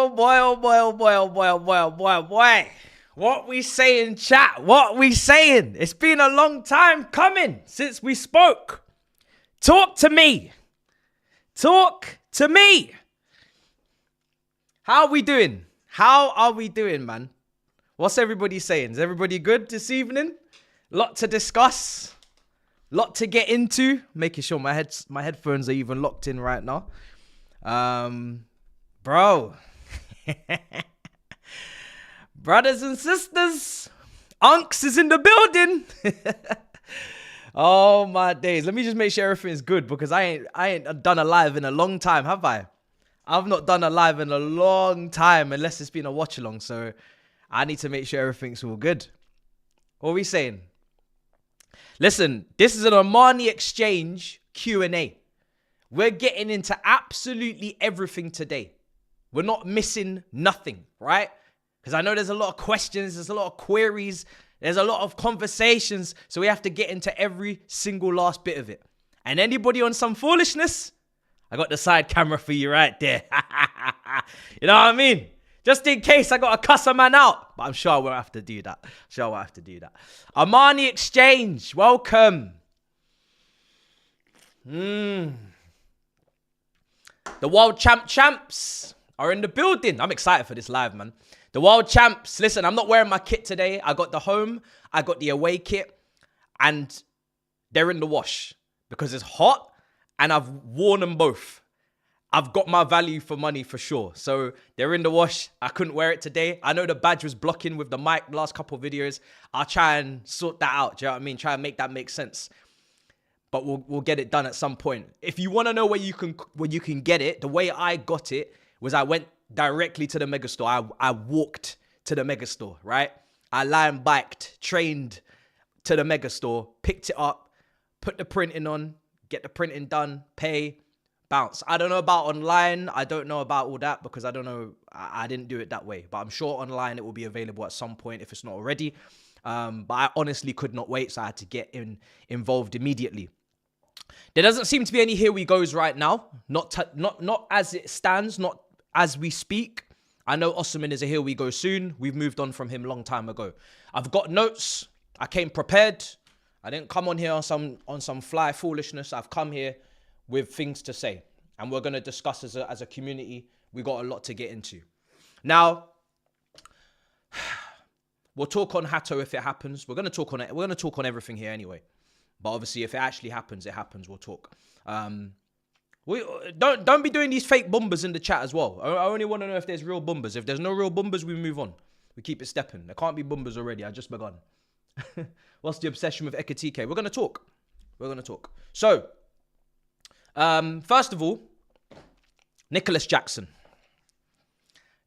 oh boy, oh boy, oh boy, oh boy, oh boy, oh boy, oh boy. What we saying, chat? What we saying? It's been a long time coming since we spoke. Talk to me. Talk to me. How are we doing? How are we doing, man? What's everybody saying? Is everybody good this evening? Lot to discuss. Lot to get into. Making sure my headphones are even locked in right now. Bro. Brothers and sisters. Unks is in the building. Oh my days. Let me just make sure everything's good because I ain't done a live in a long time, have I? I've not done a live in a long time unless it's been a watch along. So I need to make sure everything's all good. What are we saying? Listen, this is an Armani exchange Q&A. We're getting into absolutely everything today. We're not missing nothing, right? Because I know there's a lot of questions, there's a lot of queries, there's a lot of conversations. So we have to get into every single last bit of it. And anybody on some foolishness, I got the side camera for you right there. You know what I mean? Just in case I got to cuss a man out. But I'm sure I won't have to do that. Armani exchange, welcome. The world champs are in the building. I'm excited for this live, man. The world champs. Listen, I'm not wearing my kit today. I got the home, I got the away kit, and they're in the wash because it's hot, and I've worn them both. I've got my value for money for sure. So they're in the wash. I couldn't wear it today. I know the badge was blocking with the mic the last couple of videos. I'll try and sort that out. Do you know what I mean? Try and make that make sense. But we'll get it done at some point. If you want to know where you can get it, the way I got it was I went directly to the megastore. I walked to the megastore, right? I line biked, trained to the megastore, picked it up, put the printing on, get the printing done, pay, bounce. I don't know about online. I don't know about all that because I don't know. I didn't do it that way. But I'm sure online it will be available at some point if it's not already. But I honestly could not wait, so I had to get involved immediately. There doesn't seem to be any here we goes right now. Not as it stands, not as we speak. I know Osman is a here we go soon. We've moved on from him a long time ago. I've got notes. I came prepared. I didn't come on here on some fly foolishness. I've come here with things to say. And we're going to discuss as a community. We got a lot to get into. Now, we'll talk on Hato if it happens. We're going to talk on it. We're going to talk on everything here anyway. But obviously, if it actually happens, it happens. We'll talk. We don't be doing these fake bombers in the chat as well. I only want to know if there's real bombers. If there's no real bombers, we move on. We keep it stepping. There can't be bombers already. I just begun. What's the obsession with Ekatike? We're going to talk. So, first of all, Nicholas Jackson.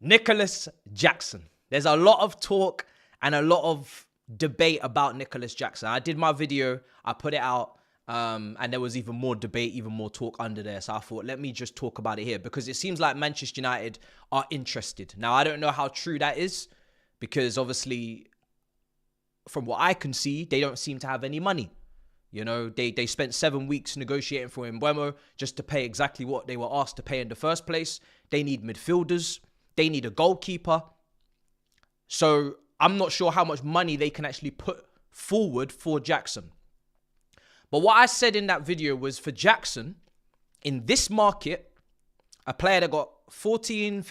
There's a lot of talk and a lot of debate about Nicholas Jackson. I did my video. I put it out. And there was even more debate, even more talk under there. So I thought, let me just talk about it here because it seems like Manchester United are interested. Now, I don't know how true that is because obviously, from what I can see, they don't seem to have any money. You know, they spent 7 weeks negotiating for Mbeumo just to pay exactly what they were asked to pay in the first place. They need midfielders. They need a goalkeeper. So I'm not sure how much money they can actually put forward for Jackson. But what I said in that video was for Jackson, in this market, a player that got 15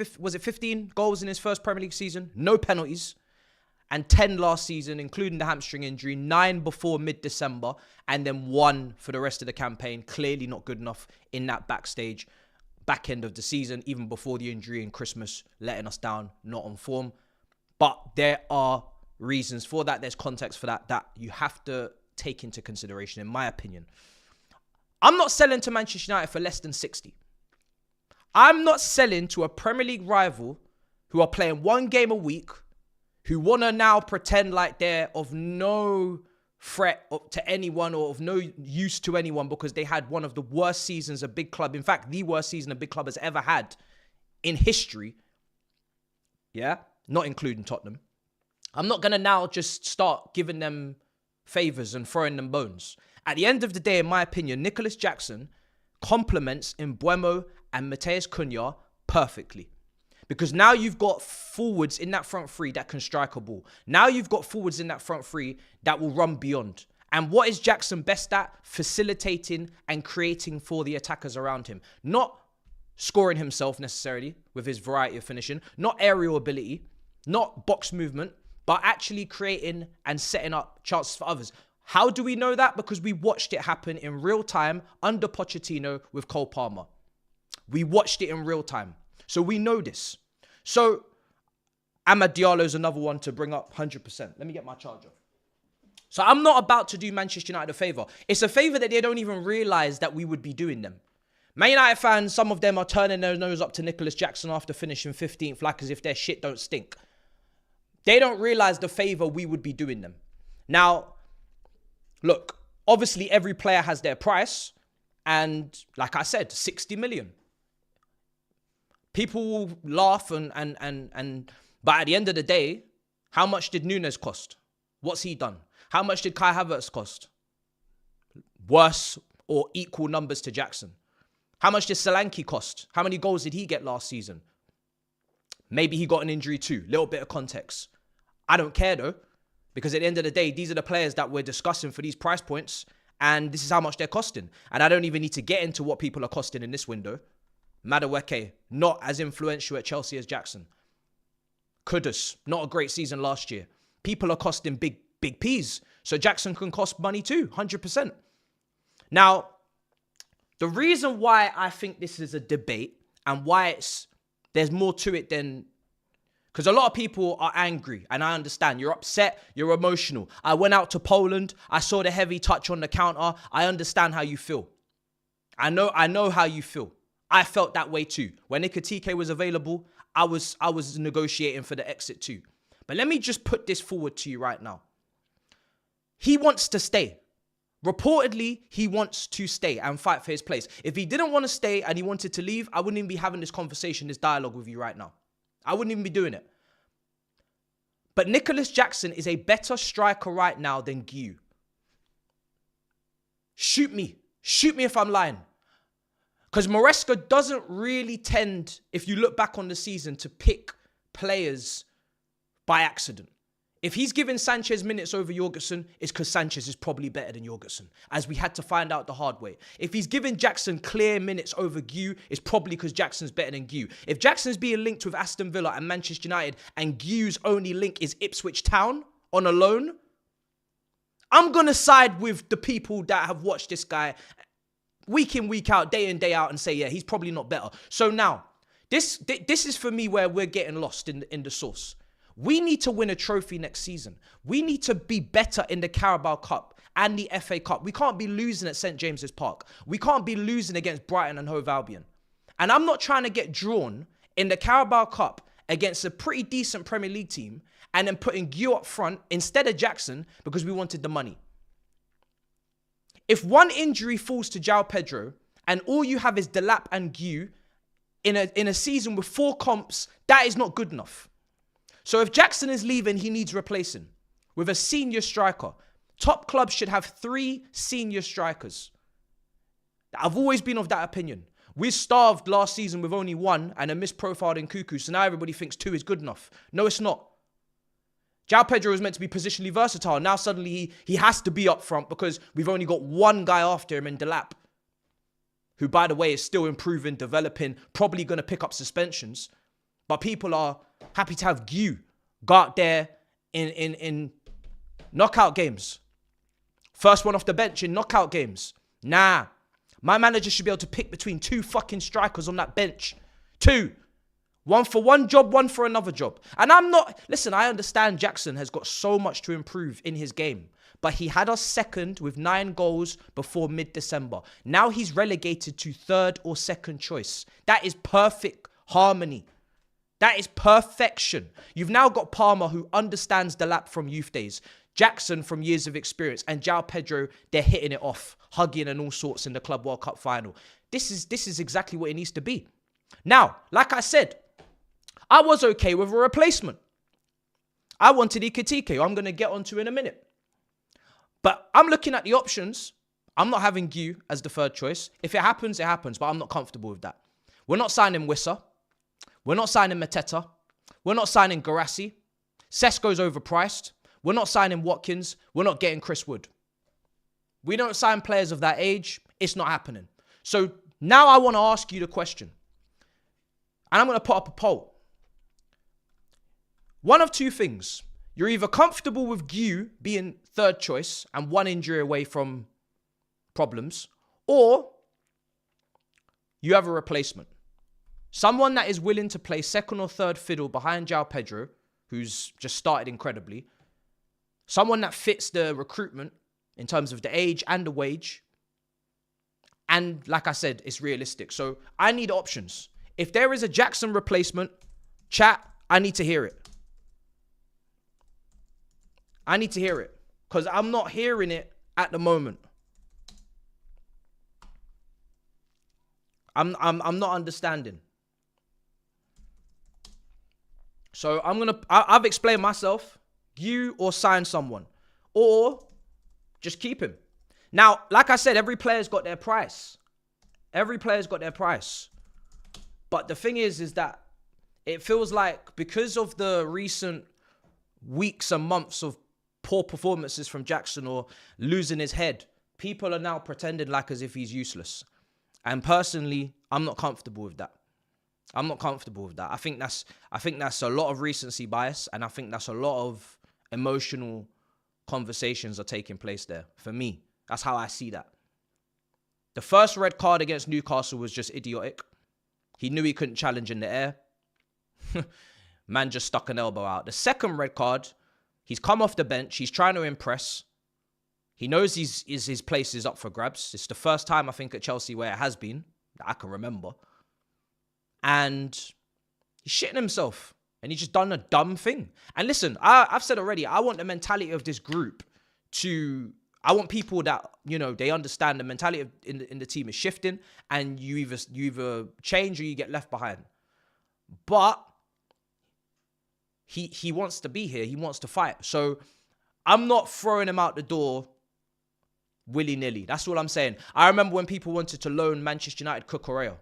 goals in his first Premier League season, no penalties, and 10 last season, including the hamstring injury, 9 before mid-December, and then 1 for the rest of the campaign. Clearly not good enough in that back end of the season, even before the injury in Christmas, letting us down, not on form. But there are reasons for that. There's context for that you have to take into consideration, in my opinion. I'm not selling to Manchester United for less than 60. I'm not selling to a Premier League rival who are playing 1 game a week, who want to now pretend like they're of no threat to anyone or of no use to anyone because they had one of the worst seasons a big club, in fact, the worst season a big club has ever had in history. Yeah, not including Tottenham. I'm not going to now just start giving them favours and throwing them bones. At the end of the day, in my opinion, Nicholas Jackson complements Mbeumo and Matheus Cunha perfectly. Because now you've got forwards in that front three that can strike a ball. Now you've got forwards in that front three that will run beyond. And what is Jackson best at? Facilitating and creating for the attackers around him. Not scoring himself necessarily with his variety of finishing. Not aerial ability. Not box movement. But actually creating and setting up chances for others. How do we know that? Because we watched it happen in real time under Pochettino with Cole Palmer. We watched it in real time. So we know this. So Amad Diallo's another one to bring up 100%. Let me get my charger. So I'm not about to do Manchester United a favour. It's a favour that they don't even realise that we would be doing them. Man United fans, some of them are turning their nose up to Nicholas Jackson after finishing 15th, like as if their shit don't stink. They don't realise the favour we would be doing them. Now, look, obviously every player has their price. And like I said, 60 million. People will laugh but at the end of the day, how much did Nunes cost? What's he done? How much did Kai Havertz cost? Worse or equal numbers to Jackson. How much did Solanke cost? How many goals did he get last season? Maybe he got an injury too. Little bit of context. I don't care though, because at the end of the day, these are the players that we're discussing for these price points, and this is how much they're costing. And I don't even need to get into what people are costing in this window. Madueke, not as influential at Chelsea as Jackson. Kudus, not a great season last year. People are costing big P's. So Jackson can cost money too, 100%. Now, the reason why I think this is a debate and why there's more to it than... Because a lot of people are angry, and I understand. You're upset, you're emotional. I went out to Poland, I saw the heavy touch on the counter. I understand how you feel. I know how you feel. I felt that way too. When Nketiah was available, I was negotiating for the exit too. But let me just put this forward to you right now. He wants to stay. Reportedly, he wants to stay and fight for his place. If he didn't want to stay and he wanted to leave, I wouldn't even be having this conversation, this dialogue with you right now. I wouldn't even be doing it. But Nicholas Jackson is a better striker right now than Guiu. Shoot me. Shoot me if I'm lying. Because Maresca doesn't really tend, if you look back on the season, to pick players by accident. If he's giving Sanchez minutes over Jorgensen, it's because Sanchez is probably better than Jorgensen, as we had to find out the hard way. If he's giving Jackson clear minutes over Guiu, it's probably because Jackson's better than Guiu. If Jackson's being linked with Aston Villa and Manchester United and Guiu's only link is Ipswich Town on a loan, I'm going to side with the people that have watched this guy week in, week out, day in, day out, and say, yeah, he's probably not better. So now, this is for me where we're getting lost in the sauce. We need to win a trophy next season. We need to be better in the Carabao Cup and the FA Cup. We can't be losing at St. James's Park. We can't be losing against Brighton and Hove Albion. And I'm not trying to get drawn in the Carabao Cup against a pretty decent Premier League team and then putting Guiu up front instead of Jackson because we wanted the money. If one injury falls to João Pedro and all you have is Delap and Guiu in a season with 4 comps, that is not good enough. So if Jackson is leaving, he needs replacing with a senior striker. Top clubs should have 3 senior strikers. I've always been of that opinion. We starved last season with only 1 and a misprofiled Nkunku, so now everybody thinks 2 is good enough. No, it's not. João Pedro is meant to be positionally versatile. Now suddenly he has to be up front because we've only got 1 guy after him in Delap, who, by the way, is still improving, developing, probably going to pick up suspensions. But people are happy to have Guiu go out there in knockout games. First one off the bench in knockout games. Nah. My manager should be able to pick between 2 fucking strikers on that bench. 2. 1 for one job, 1 for another job. And listen, I understand Jackson has got so much to improve in his game. But he had us second with 9 goals before mid-December. Now he's relegated to 3rd or 2nd choice. That is perfect harmony. That is perfection. You've now got Palmer, who understands the lap from youth days. Jackson from years of experience. And João Pedro, they're hitting it off. Hugging and all sorts in the Club World Cup final. This is exactly what it needs to be. Now, like I said, I was okay with a replacement. I wanted Nketiah, I'm going to get onto in a minute. But I'm looking at the options. I'm not having Guiu as the 3rd choice. If it happens, it happens. But I'm not comfortable with that. We're not signing Wissa. We're not signing Mateta. We're not signing Garassi. Sesko's overpriced. We're not signing Watkins. We're not getting Chris Wood. We don't sign players of that age. It's not happening. So now I want to ask you the question. And I'm going to put up a poll. One of two things. You're either comfortable with Guiu being third choice and one injury away from problems, or you have a replacement. Someone that is willing to play second or third fiddle behind João Pedro, who's just started incredibly. Someone that fits the recruitment in terms of the age and the wage. And like I said, it's realistic. So I need options. If there is a Jackson replacement, chat, I need to hear it. I need to hear it. Because I'm not hearing it at the moment. I'm not understanding. So I've explained myself. Guiu or sign someone. Or just keep him. Now, like I said, every player's got their price. Every player's got their price. But the thing is that it feels like because of the recent weeks and months of poor performances from Jackson or losing his head, people are now pretending like as if he's useless. And personally, I'm not comfortable with that. I'm not comfortable with that. I think that's a lot of recency bias, and I think that's a lot of emotional conversations are taking place there. For me, that's how I see that. The first red card against Newcastle was just idiotic. He knew he couldn't challenge in the air. Man just stuck an elbow out. The second red card, he's come off the bench. He's trying to impress. He knows his place is up for grabs. It's the first time, I think, at Chelsea where it has been, that I can remember. And he's shitting himself. And he's just done a dumb thing. And listen, I've said already, I want the mentality of this group to... I want people that, you know, they understand the mentality in the team is shifting. And you either change or you get left behind. But he wants to be here. He wants to fight. So I'm not throwing him out the door willy-nilly. That's all I'm saying. I remember when people wanted to loan Manchester United Cucurella.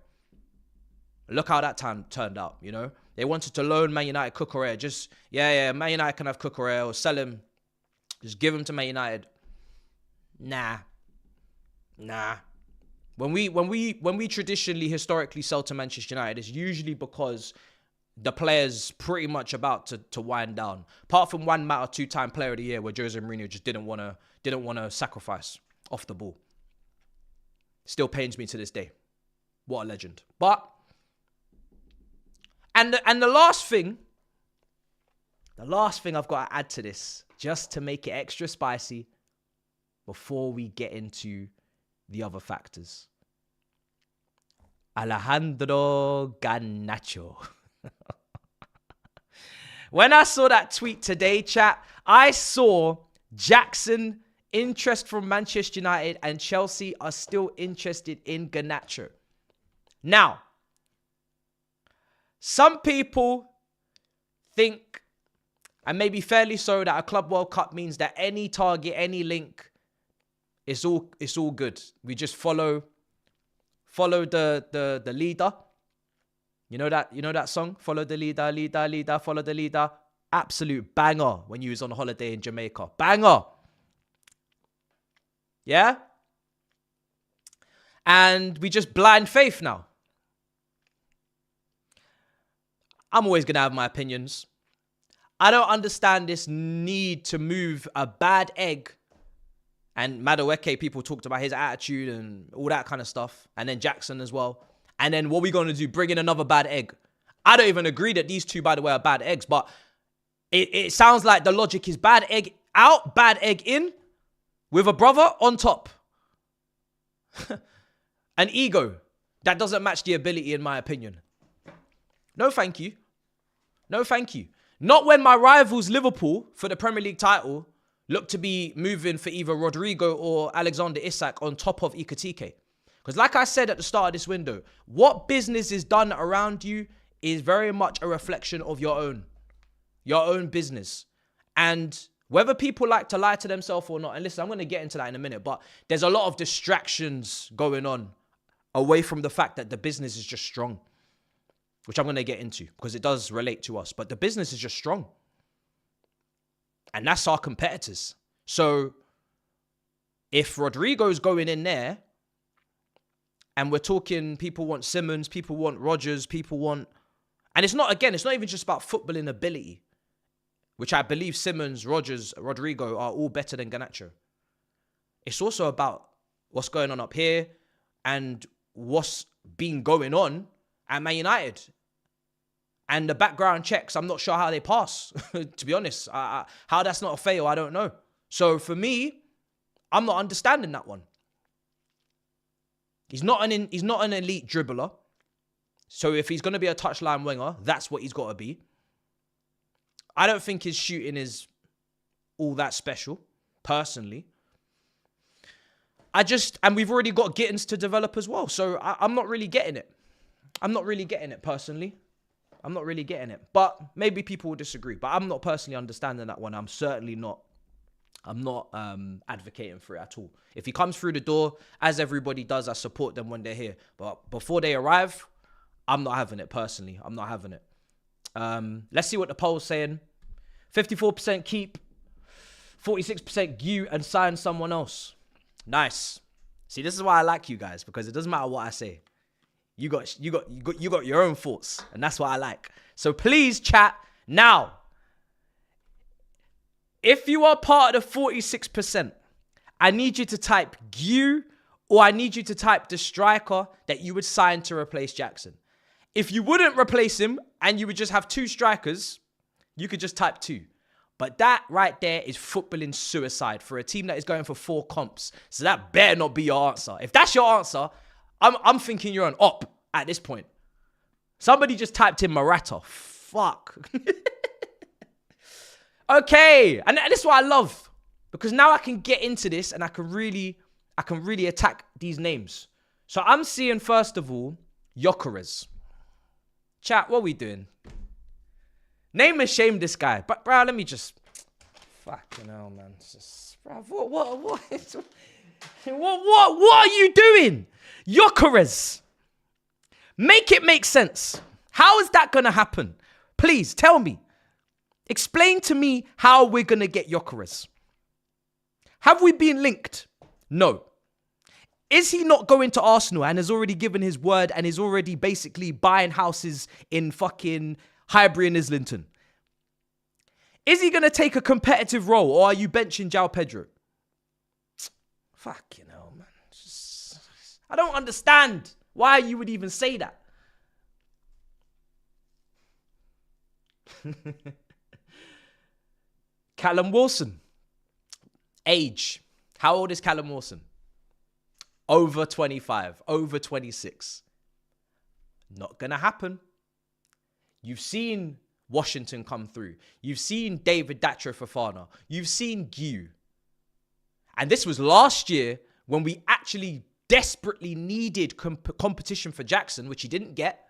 Look how that time turned out, you know. They wanted to loan Man United Cucurella. Just, Man United can have Cucurella or sell him. Just give him to Man United. Nah. When we traditionally, historically sell to Manchester United, it's usually because the player's pretty much about to wind down. Apart from one matter, two-time player of the year where Jose Mourinho just didn't want to sacrifice off the ball. Still pains me to this day. What a legend. But and the last thing I've got to add to this, just to make it extra spicy, before we get into the other factors. Alejandro Garnacho. When I saw that tweet today, chat, I saw Jackson interest from Manchester United and Chelsea are still interested in Garnacho. Now, some people think, and maybe fairly so, that a Club World Cup means that any target, any link, it's all good. We just follow the leader. You know that song? Follow the leader, follow the leader. Absolute banger when you was on holiday in Jamaica. Banger. Yeah? And we just blind faith now. I'm always going to have my opinions. I don't understand this need to move a bad egg. And Madueke, people talked about his attitude and all that kind of stuff. And then Jackson as well. And then what are we going to do? Bring in another bad egg. I don't even agree that these two, by the way, are bad eggs. But it sounds like the logic is bad egg out, bad egg in, with a brother on top. An ego that doesn't match the ability, in my opinion. No, thank you. No, thank you. Not when my rivals, Liverpool, for the Premier League title, look to be moving for either Rodrygo or Alexander Isak on top of Ikatike. Because like I said at the start of this window, what business is done around you is very much a reflection of your own business. And whether people like to lie to themselves or not, and listen, I'm going to get into that in a minute, but there's a lot of distractions going on away from the fact that the business is just strong. which I'm going to get into because it does relate to us. But the business is just strong. And that's our competitors. So if Rodrygo's going in there, and we're talking people want Simmons, people want Rodgers, people want... And it's not even just about footballing ability, which I believe Simmons, Rodgers, Rodrygo are all better than Garnacho. It's also about what's going on up here and what's been going on at Man United. And the background checks, I'm not sure how they pass, to be honest. How that's not a fail, I don't know. So for me, I'm not understanding that one. He's not an elite dribbler. So if he's going to be a touchline winger, that's what he's got to be. I don't think his shooting is all that special, personally. And we've already got Gittins to develop as well. So I'm not really getting it. I'm not really getting it, personally. I'm not really getting it. But maybe people will disagree. But I'm not personally understanding that one. I'm not advocating for it at all. If he comes through the door, as everybody does, I support them when they're here. But before they arrive, I'm not having it personally. I'm not having it. Let's see what the poll's saying. 54% keep, 46% Guiu and sign someone else. Nice. See, this is why I like you guys, because it doesn't matter what I say. You got your own thoughts, and that's what I like. So please chat now. If you are part of the 46%, I need you to type Guiu, or I need you to type the striker that you would sign to replace Jackson. If you wouldn't replace him and you would just have two strikers, you could just type 2. But that right there is footballing suicide for a team that is going for 4 comps. So that better not be your answer. If that's your answer, I'm thinking you're an op at this point. Somebody just typed in Morata. Fuck. Okay. And this is what I love. Because now I can get into this and I can really attack these names. So I'm seeing, first of all, Gilchrist. Chat, what are we doing? Name and shame this guy. But, bro, let me just... Fucking hell, man. Just, bro, what are you doing? Gilchrist. Make it make sense. How is that going to happen? Please, tell me. Explain to me how we're going to get Gilchrist. Have we been linked? No. Is he not going to Arsenal and has already given his word and is already basically buying houses in fucking Highbury and Islington? Is he going to take a competitive role, or are you benching João Pedro? Fucking hell, man. I don't understand why you would even say that. Callum Wilson. Age. How old is Callum Wilson? Over 25. Over 26. Not going to happen. You've seen Washington come through. You've seen David Datro Fofana. You've seen Guiu. And this was last year when we actually desperately needed competition for Jackson, which he didn't get.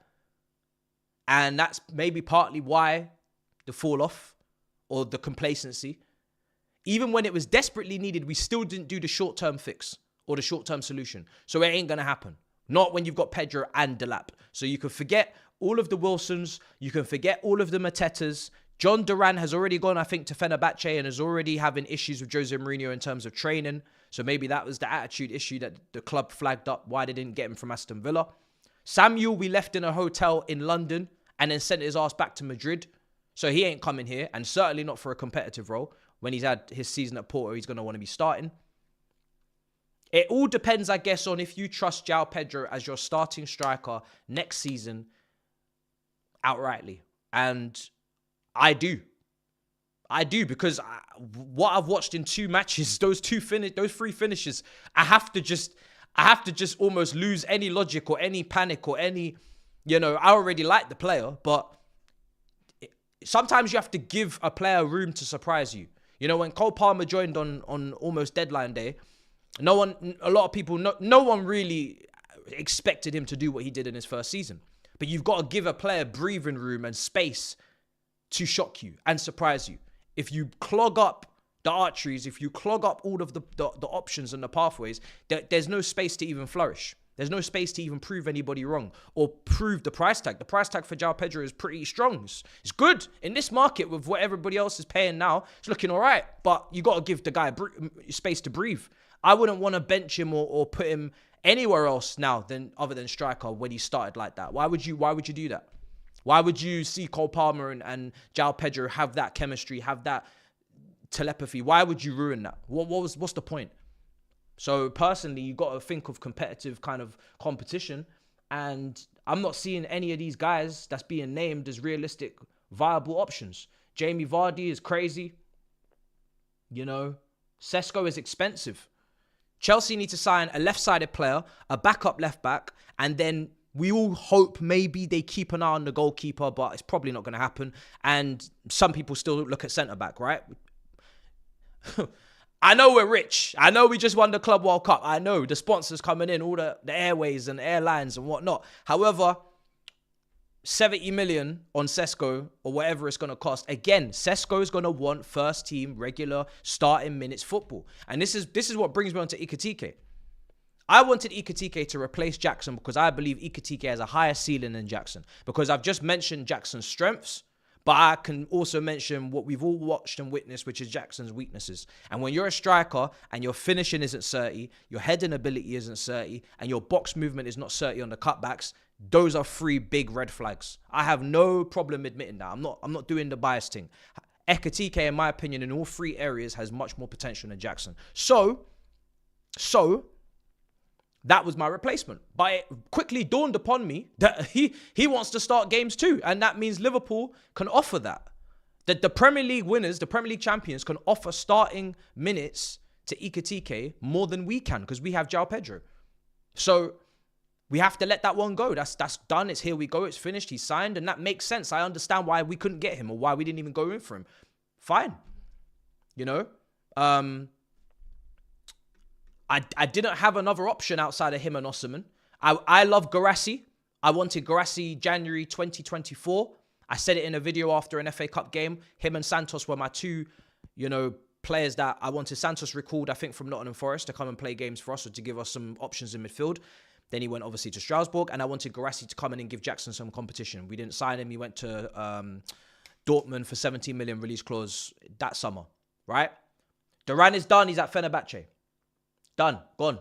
And that's maybe partly why the fall off or the complacency. Even when it was desperately needed, we still didn't do the short-term fix or the short-term solution. So it ain't going to happen. Not when you've got Pedro and Delap. So you can forget all of the Wilsons. You can forget all of the Matetas. John Duran has already gone, I think, to Fenerbahce and is already having issues with Jose Mourinho in terms of training. So maybe that was the attitude issue that the club flagged up, why they didn't get him from Aston Villa. Samuel, we left in a hotel in London and then sent his ass back to Madrid. So he ain't coming here, and certainly not for a competitive role. When he's had his season at Porto, he's going to want to be starting. It all depends, I guess, on if you trust João Pedro as your starting striker next season outrightly. And I do. I do, because what I've watched in 2 matches, those 3 finishes, I have to just almost lose any logic or any panic or any, I already like the player, but sometimes you have to give a player room to surprise you. When Cole Palmer joined on almost deadline day, no one really expected him to do what he did in his first season. But you've got to give a player breathing room and space to shock you and surprise you. If you clog up the arteries, if you clog up all of the options and the pathways, there's no space to even flourish. There's no space to even prove anybody wrong or prove the price tag. The price tag for João Pedro is pretty strong. It's good. In this market with what everybody else is paying now, it's looking all right. But you got to give the guy space to breathe. I wouldn't want to bench him or put him anywhere else now other than striker when he started like that. Why would you do that? Why would you see Cole Palmer and João Pedro have that chemistry, have that telepathy? Why would you ruin that? What's the point? So personally, you got to think of competitive kind of competition. And I'm not seeing any of these guys that's being named as realistic, viable options. Jamie Vardy is crazy. You know, Sesko is expensive. Chelsea need to sign a left-sided player, a backup left-back, and then we all hope maybe they keep an eye on the goalkeeper, but it's probably not going to happen. And some people still look at centre-back, right? I know we're rich. I know we just won the Club World Cup. I know the sponsors coming in, all the airways and airlines and whatnot. However, 70 million on Sesko or whatever it's going to cost. Again, Sesko is going to want first team, regular, starting minutes football. And this is what brings me on to Ekitike. I wanted Ekitike to replace Jackson because I believe Ekitike has a higher ceiling than Jackson. Because I've just mentioned Jackson's strengths, but I can also mention what we've all watched and witnessed, which is Jackson's weaknesses. And when you're a striker and your finishing isn't 30, your heading ability isn't 30, and your box movement is not 30 on the cutbacks, those are 3 big red flags. I have no problem admitting that. I'm not doing the bias thing. Ekitike, in my opinion, in all 3 areas has much more potential than Jackson. So that was my replacement. But it quickly dawned upon me that he wants to start games too. And that means Liverpool can offer that. That the Premier League winners, the Premier League champions can offer starting minutes to Ekitike more than we can because we have João Pedro. So we have to let that one go. That's done. It's here we go. It's finished. He's signed. And that makes sense. I understand why we couldn't get him or why we didn't even go in for him. Fine. You know? I didn't have another option outside of him and Osimhen. I love Garassi. I wanted Garassi January 2024. I said it in a video after an FA Cup game. Him and Santos were my 2, players that I wanted. Santos recalled, I think, from Nottingham Forest to come and play games for us or to give us some options in midfield. Then he went, obviously, to Strasbourg. And I wanted Garassi to come in and give Jackson some competition. We didn't sign him. He went to Dortmund for 17 million release clause that summer, right? Duran is done. He's at Fenerbahce. Done. Gone.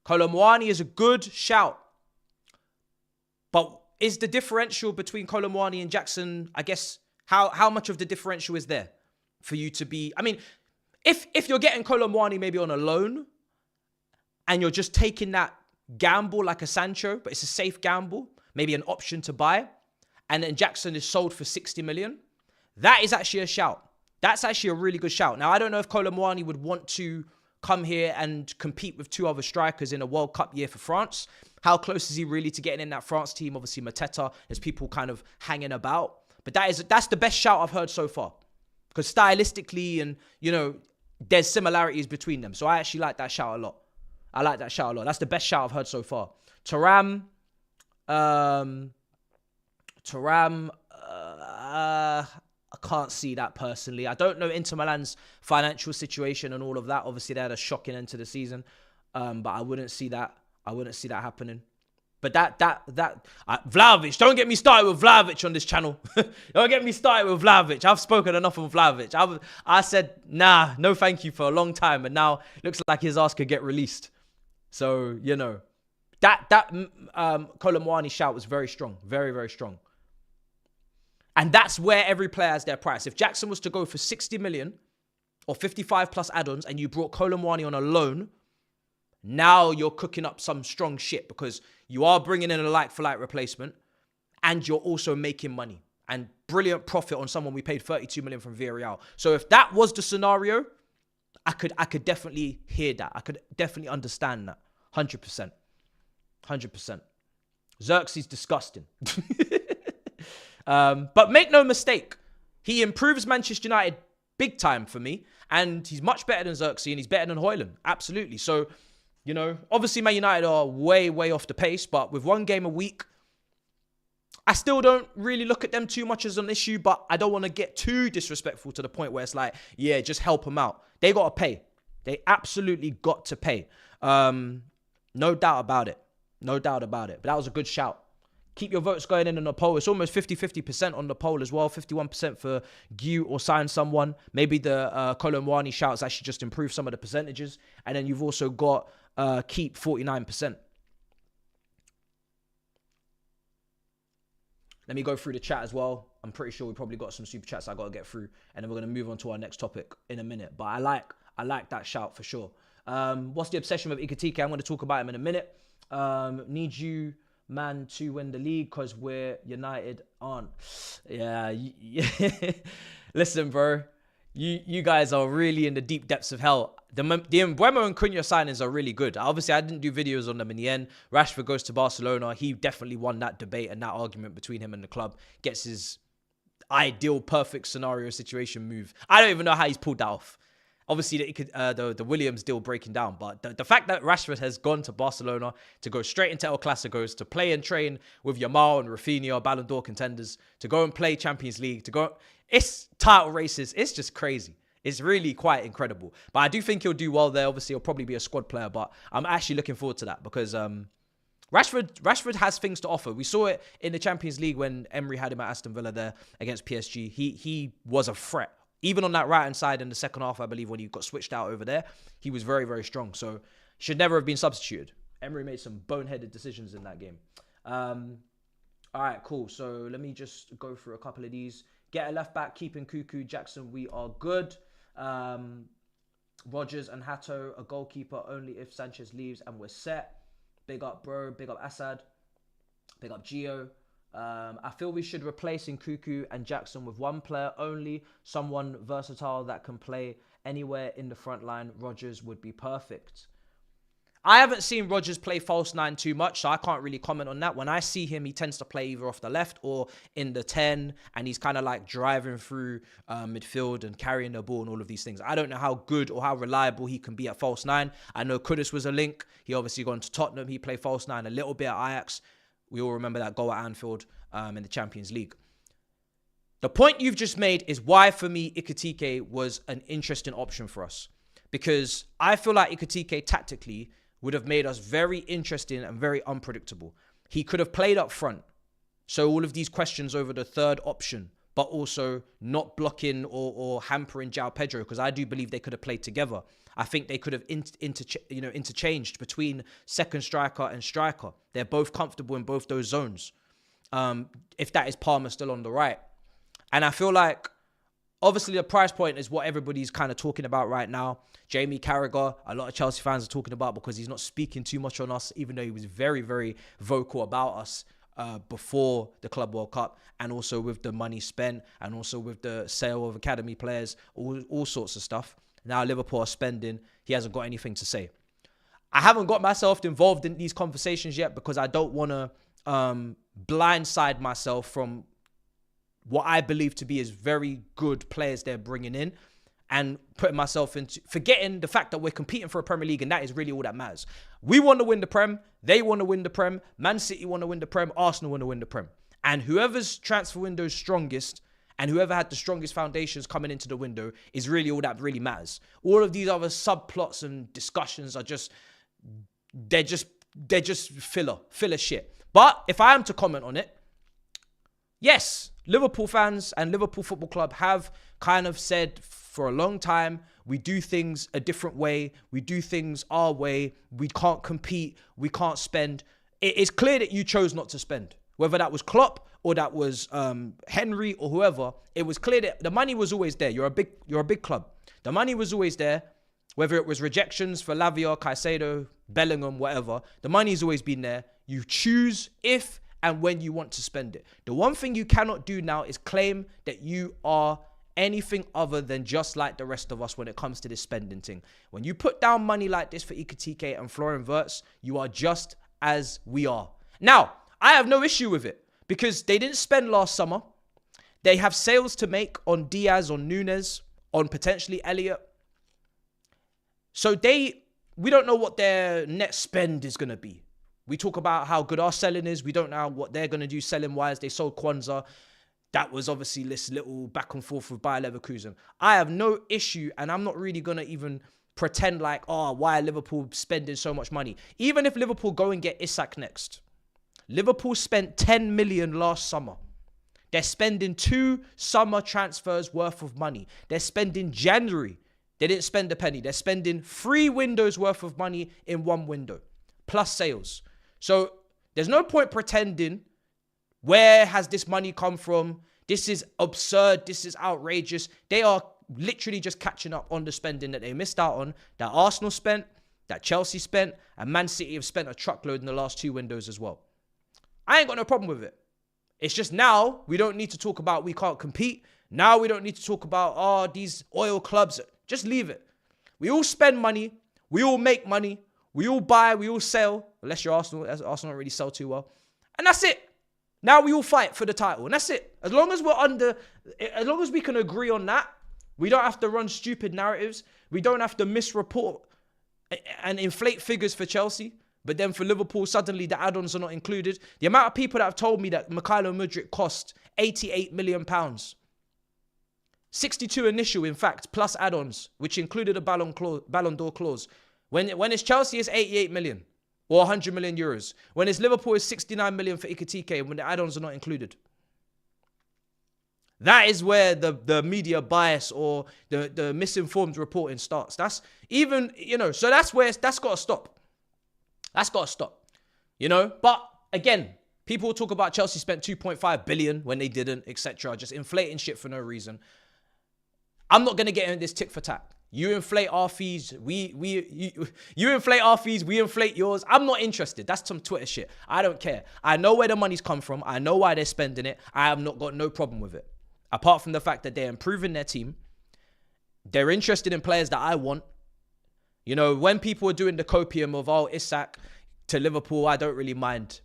Kolo Muani is a good shout. But is the differential between Kolo Muani and Jackson, I guess, how much of the differential is there for you to be... I mean, if you're getting Kolo Muani maybe on a loan and you're just taking that gamble like a Sancho, but it's a safe gamble, maybe an option to buy, and then Jackson is sold for 60 million, that is actually a shout. That's actually a really good shout. Now, I don't know if Kolo Muani would want to come here and compete with 2 other strikers in a World Cup year for France. How close is he really to getting in that France team? Obviously, Mateta, there's people kind of hanging about. But that's the best shout I've heard so far. Because stylistically and, there's similarities between them. So I actually like that shout a lot. That's the best shout I've heard so far. Thuram, I can't see that personally. I don't know Inter Milan's financial situation and all of that. Obviously, they had a shocking end to the season. But I wouldn't see that. Happening. But Vlahovic, don't get me started with Vlahovic on this channel. Don't get me started with Vlahovic. I've spoken enough on Vlahovic. I said, nah, no thank you for a long time. And now it looks like his ass could get released. So, that Kolo Muani shout was very strong. Very, very strong. And that's where every player has their price. If Jackson was to go for 60 million or 55 plus add-ons and you brought Kolo Muani on a loan, now you're cooking up some strong shit because you are bringing in a like-for-like replacement and you're also making money and brilliant profit on someone we paid 32 million from Villarreal. So if that was the scenario, I could definitely hear that. I could definitely understand that. 100%. Xerxes disgusting. But make no mistake, he improves Manchester United big time for me. And he's much better than Xerxes and he's better than Højlund. Absolutely. So, obviously Man United are way, way off the pace. But with 1 game a week, I still don't really look at them too much as an issue. But I don't want to get too disrespectful to the point where it's like, yeah, just help them out. They got to pay. They absolutely got to pay. No doubt about it. No doubt about it. But that was a good shout. Keep your votes going in on the poll. It's almost 50-50% on the poll as well. 51% for Guiu or sign someone. Maybe the Colomwani shouts actually just improve some of the percentages. And then you've also got keep 49%. Let me go through the chat as well. I'm pretty sure we probably got some super chats I got to get through. And then we're going to move on to our next topic in a minute. But I like that shout for sure. What's the obsession with Ekitike? I'm going to talk about him in a minute. Need you, man, to win the league because we're United aren't. Yeah. Listen, bro. You guys are really in the deep depths of hell. The Mbeumo and Cunha signings are really good. Obviously, I didn't do videos on them in the end. Rashford goes to Barcelona. He definitely won that debate and that argument between him and the club. Gets his ideal, perfect scenario situation move. I don't even know how he's pulled that off. Obviously, the Williams deal breaking down. But the fact that Rashford has gone to Barcelona to go straight into El Clasicos, to play and train with Yamal and Rafinha, Ballon d'Or contenders, to go and play Champions League, it's title races. It's just crazy. It's really quite incredible. But I do think he'll do well there. Obviously, he'll probably be a squad player. But I'm actually looking forward to that because Rashford has things to offer. We saw it in the Champions League when Emery had him at Aston Villa there against PSG. He was a threat. Even on that right-hand side in the second half, I believe, when he got switched out over there, he was very, very strong. So, should never have been substituted. Emery made some boneheaded decisions in that game. All right, cool. So, let me just go through a couple of these. Get a left-back, keeping Nkunku, Jackson, we are good. Rodgers and Hato, a goalkeeper only if Sanchez leaves and we're set. Big up, bro. Big up, Assad. Big up, Gio. I feel we should replace Nkunku and Jackson with one player only, someone versatile that can play anywhere in the front line. Rodgers would be perfect. I haven't seen Rodgers play false 9 too much, so I can't really comment on that. When I see him, he tends to play either off the left or in the 10, and he's kind of like driving through midfield and carrying the ball and all of these things. I don't know how good or how reliable he can be at false 9. I know Kudus was a link. He obviously gone to Tottenham. He played false 9 a little bit at Ajax. We all remember that goal at Anfield in the Champions League. The point you've just made is why, for me, Ekitike was an interesting option for us. Because I feel like Ekitike tactically would have made us very interesting and very unpredictable. He could have played up front. So all of these questions over the third option, but also not blocking or hampering João Pedro, because I do believe they could have played together. I think they could have interchanged between second striker and striker. They're both comfortable in both those zones. If that is Palmer still on the right. And I feel like, obviously, the price point is what everybody's kind of talking about right now. Jamie Carragher, a lot of Chelsea fans are talking about because he's not speaking too much on us, even though he was very, very vocal about us before the Club World Cup, and also with the money spent, and also with the sale of academy players, all sorts of stuff. Now Liverpool are spending. He hasn't got anything to say. I haven't got myself involved in these conversations yet because I don't want to blindside myself from what I believe to be as very good players they're bringing in, and putting myself into forgetting the fact that we're competing for a Premier League, and that is really all that matters. We want to win the Prem. They want to win the Prem. Man City want to win the Prem. Arsenal want to win the Prem. And whoever's transfer window is strongest and whoever had the strongest foundations coming into the window is really all that really matters. All of these other subplots and discussions are they're just filler shit. But if I am to comment on it, yes, Liverpool fans and Liverpool Football Club have kind of said for a long time, we do things a different way. We do things our way. We can't compete. We can't spend. It is clear that you chose not to spend. Whether that was Klopp or that was Henry or whoever, it was clear that the money was always there. You're a big club. The money was always there. Whether it was rejections for Lavia, Caicedo, Bellingham, whatever, the money's always been there. You choose if and when you want to spend it. The one thing you cannot do now is claim that you are anything other than just like the rest of us when it comes to this spending thing. When you put down money like this for Ekitike and Florian Wirtz, you are just as we are. Now, I have no issue with it because they didn't spend last summer. They have sales to make on Diaz, on Nunes, on potentially Elliott. So we don't know what their net spend is going to be. We talk about how good our selling is. We don't know what they're going to do selling-wise. They sold Kwanzaa. That was obviously this little back and forth with Bayer Leverkusen. I have no issue, and I'm not really going to even pretend like, oh, why are Liverpool spending so much money? Even if Liverpool go and get Isak next, Liverpool spent 10 million last summer. They're spending 2 summer transfers worth of money. They're spending January. They didn't spend a penny. They're spending 3 windows worth of money in 1 window, plus sales. So there's no point pretending, where has this money come from? This is absurd. This is outrageous. They are literally just catching up on the spending that they missed out on, that Arsenal spent, that Chelsea spent, and Man City have spent a truckload in the last 2 windows as well. I ain't got no problem with it. It's just now we don't need to talk about we can't compete. Now we don't need to talk about, these oil clubs. Just leave it. We all spend money. We all make money. We all buy. We all sell. Unless you're Arsenal. Arsenal don't really sell too well. And that's it. Now we all fight for the title. And that's it. As long as we can agree on that, we don't have to run stupid narratives. We don't have to misreport and inflate figures for Chelsea. But then for Liverpool, suddenly the add-ons are not included. The amount of people that have told me that Mykhailo Mudryk cost £88 million. 62 initial, in fact, plus add-ons, which included a Ballon d'Or clause. When it's Chelsea, it's 88 million or 100 million euros. When it's Liverpool, it's 69 million for Ikitike when the add-ons are not included. That is where the media bias or the misinformed reporting starts. That's even, so that's where that's got to stop. That's got to stop, But again, people talk about Chelsea spent 2.5 billion when they didn't, etc. Just inflating shit for no reason. I'm not going to get in this tick for tack. You inflate our fees. You inflate our fees. We inflate yours. I'm not interested. That's some Twitter shit. I don't care. I know where the money's come from. I know why they're spending it. I have not got no problem with it. Apart from the fact that they're improving their team. They're interested in players that I want. When people are doing the copium of, Isak to Liverpool, I don't really mind.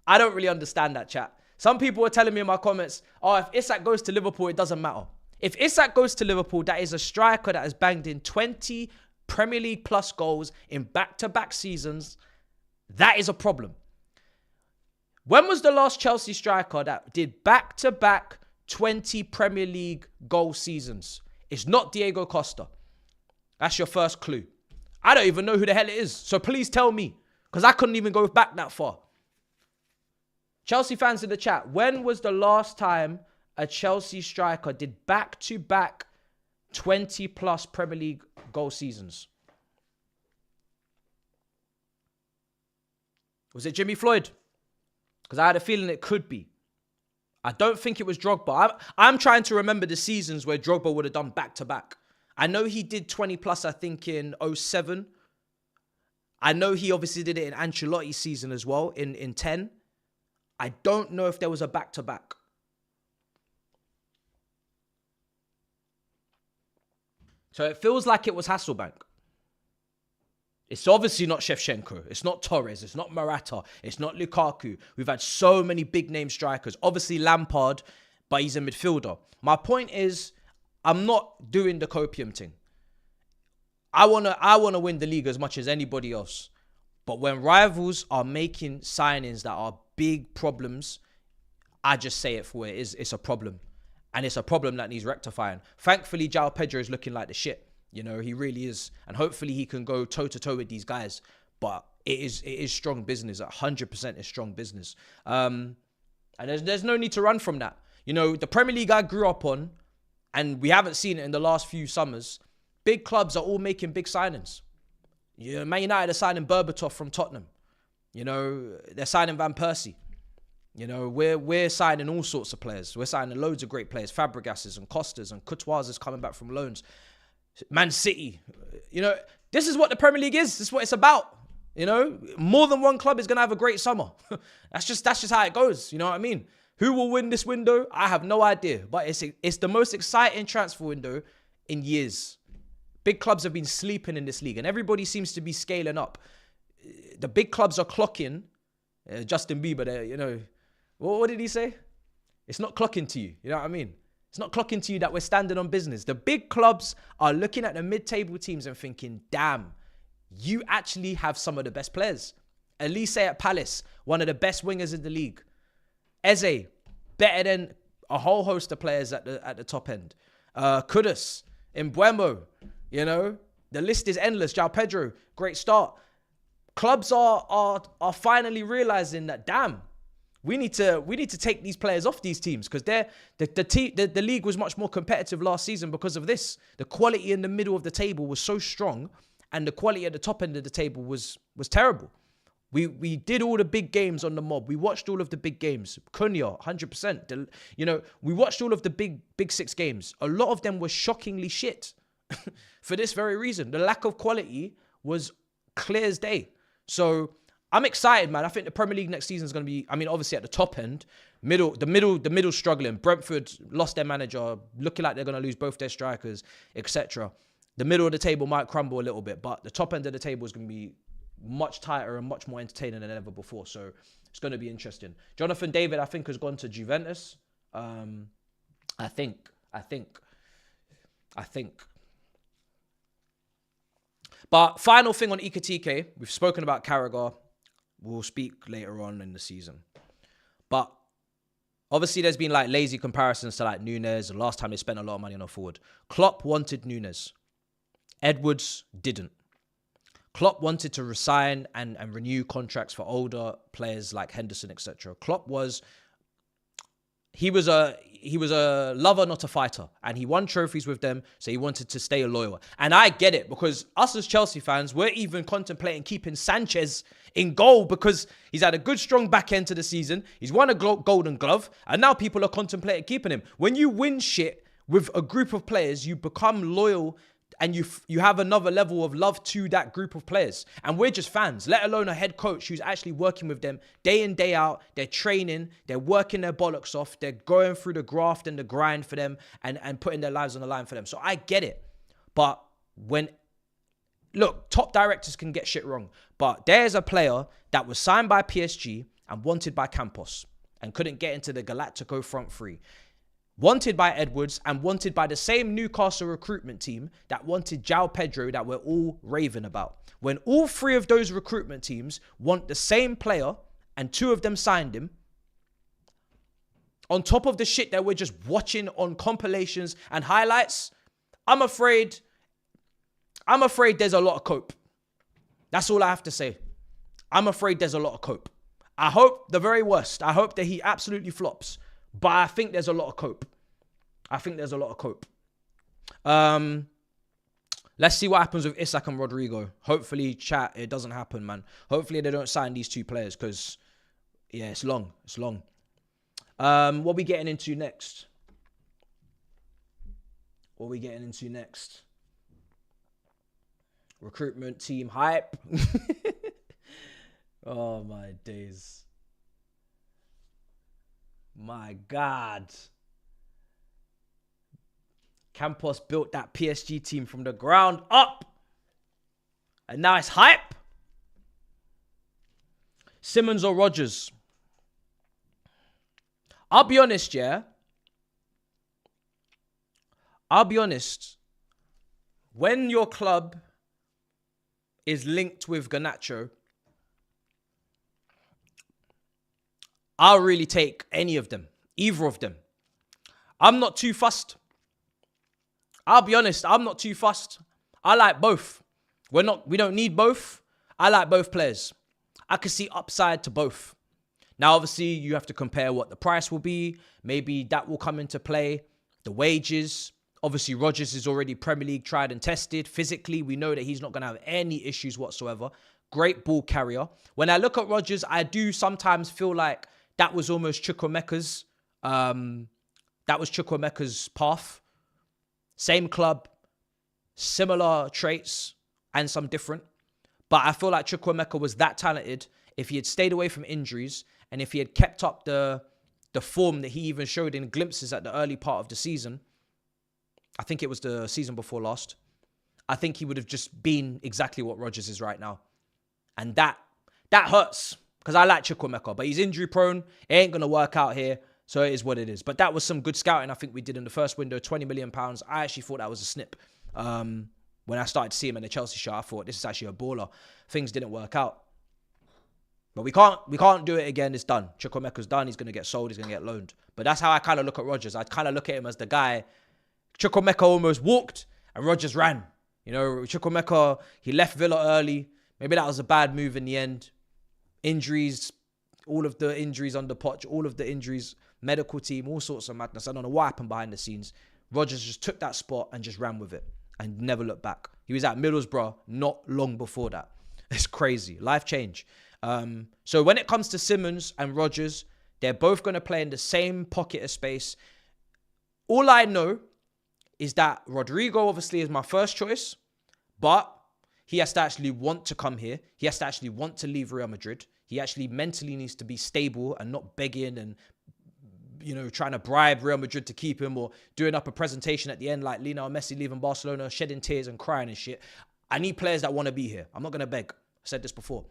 I don't really understand that, chat. Some people were telling me in my comments, if Isak goes to Liverpool, it doesn't matter. If Isak goes to Liverpool, that is a striker that has banged in 20 Premier League plus goals in back-to-back seasons. That is a problem. When was the last Chelsea striker that did back-to-back 20 Premier League goal seasons? It's not Diego Costa. That's your first clue. I don't even know who the hell it is. So please tell me, because I couldn't even go back that far. Chelsea fans in the chat, when was the last time a Chelsea striker did back-to-back 20-plus Premier League goal seasons? Was it Jimmy Floyd? Because I had a feeling it could be. I don't think it was Drogba. I'm trying to remember the seasons where Drogba would have done back-to-back. I know he did 20-plus, I think, in 07. I know he obviously did it in Ancelotti's season as well, in 10. I don't know if there was a back-to-back. So it feels like it was Hasselbank. It's obviously not Shevchenko. It's not Torres. It's not Morata. It's not Lukaku. We've had so many big-name strikers. Obviously Lampard, but he's a midfielder. My point is, I'm not doing the copium thing. I wanna win the league as much as anybody else. But when rivals are making signings that are big problems, I just say it for what it is. It's a problem. And it's a problem that needs rectifying. Thankfully, João Pedro is looking like the shit. He really is. And hopefully he can go toe-to-toe with these guys. But it is strong business. 100% is strong business. And there's no need to run from that. The Premier League I grew up on, and we haven't seen it in the last few summers, big clubs are all making big signings. Man United are signing Berbatov from Tottenham. They're signing Van Persie. We're signing all sorts of players. We're signing loads of great players. Fabregases and Costas and Courtois is coming back from loans. Man City. This is what the Premier League is. This is what it's about. More than one club is going to have a great summer. That's just how it goes. You know what I mean? Who will win this window? I have no idea. But it's the most exciting transfer window in years. Big clubs have been sleeping in this league and everybody seems to be scaling up. The big clubs are clocking. Justin Bieber, what did he say? It's not clocking to you. You know what I mean? It's not clocking to you that we're standing on business. The big clubs are looking at the mid-table teams and thinking, damn, you actually have some of the best players. Elise at Palace, one of the best wingers in the league. Eze, better than a whole host of players at the top end. Kudus, Mbeumo, The list is endless. João Pedro, great start. Clubs are finally realizing that, damn, we need to take these players off these teams, because the league was much more competitive last season because of this. The quality in the middle of the table was so strong, and the quality at the top end of the table was terrible. We did all the big games on the mob. We watched all of the big games. Cunha, 100%. We watched all of the big 6 games. A lot of them were shockingly shit for this very reason. The lack of quality was clear as day. So I'm excited, man. I think the Premier League next season is going to be, I mean, obviously at the top end, the middle struggling. Brentford lost their manager, looking like they're going to lose both their strikers, etc. The middle of the table might crumble a little bit, but the top end of the table is going to be much tighter and much more entertaining than ever before. So it's going to be interesting. Jonathan David, I think, has gone to Juventus. I think. But final thing on Ekitike, we've spoken about Carragher. We'll speak later on in the season. But obviously there's been like lazy comparisons to like Nunes. The last time they spent a lot of money on a forward. Klopp wanted Nunes. Edwards didn't. Klopp wanted to resign and renew contracts for older players like Henderson, etc. Klopp was a lover, not a fighter. And he won trophies with them, so he wanted to stay loyal. And I get it, because us as Chelsea fans, we're even contemplating keeping Sanchez in goal, because he's had a good, strong back end to the season. He's won a Golden Glove, and now people are contemplating keeping him. When you win shit with a group of players, you become loyal, and you have another level of love to that group of players. And we're just fans, let alone a head coach who's actually working with them day in, day out. They're training, they're working their bollocks off, they're going through the graft and the grind for them and putting their lives on the line for them. So I get it. But look, top directors can get shit wrong. But there's a player that was signed by PSG and wanted by Campos and couldn't get into the Galactico front three. Wanted by Edwards and wanted by the same Newcastle recruitment team that wanted João Pedro that we're all raving about. When all 3 of those recruitment teams want the same player and 2 of them signed him, on top of the shit that we're just watching on compilations and highlights, I'm afraid there's a lot of cope. That's all I have to say. I'm afraid there's a lot of cope. I hope the very worst. I hope that he absolutely flops. But I think there's a lot of cope. Let's see what happens with Isak and Rodrygo. Hopefully, chat, it doesn't happen, man. Hopefully, they don't sign these 2 players, because, yeah, it's long. What are we getting into next? Recruitment team hype. Oh, my days. My God. Campos built that PSG team from the ground up. And now it's hype. Simmons or Rodgers? I'll be honest, yeah. When your club is linked with Garnacho, I'll really take any of them, either of them. I'm not too fussed. I'll be honest, I'm not too fussed. I like both. We don't need both. I like both players. I can see upside to both. Now, obviously, you have to compare what the price will be. Maybe that will come into play. The wages. Obviously, Rodgers is already Premier League tried and tested. Physically, we know that he's not going to have any issues whatsoever. Great ball carrier. When I look at Rodgers, I do sometimes feel like that was almost Chukwuemeka's path. Same club, similar traits, and some different. But I feel like Chukwuemeka was that talented. If he had stayed away from injuries and if he had kept up the form that he even showed in glimpses at the early part of the season, I think it was the season before last, I think he would have just been exactly what Rodgers is right now. And that hurts. Because I like Chukwuemeka, but he's injury prone. It ain't going to work out here. So it is what it is. But that was some good scouting I think we did in the first window. £20 million. I actually thought that was a snip. When I started to see him in the Chelsea show, I thought this is actually a baller. Things didn't work out. But we can't do it again. It's done. Chukwuemeka's done. He's going to get sold. He's going to get loaned. But that's how I kind of look at Rodgers. I kind of look at him as the guy. Chukwuemeka almost walked and Rodgers ran. You know, Chukwuemeka, he left Villa early. Maybe that was a bad move in the end. Injuries, all of the injuries under Poch, all of the injuries, medical team, all sorts of madness. I don't know what happened behind the scenes. Rodgers just took that spot and just ran with it and never looked back. He was at Middlesbrough not long before that. It's crazy. Life change. So when it comes to Simmons and Rodgers, they're both going to play in the same pocket of space. All I know is that Rodrygo obviously is my first choice, but he has to actually want to come here. He has to actually want to leave Real Madrid. He actually mentally needs to be stable and not begging and, you know, trying to bribe Real Madrid to keep him or doing up a presentation at the end like Lionel Messi leaving Barcelona, shedding tears and crying and shit. I need players that want to be here. I'm not going to beg. I said this before.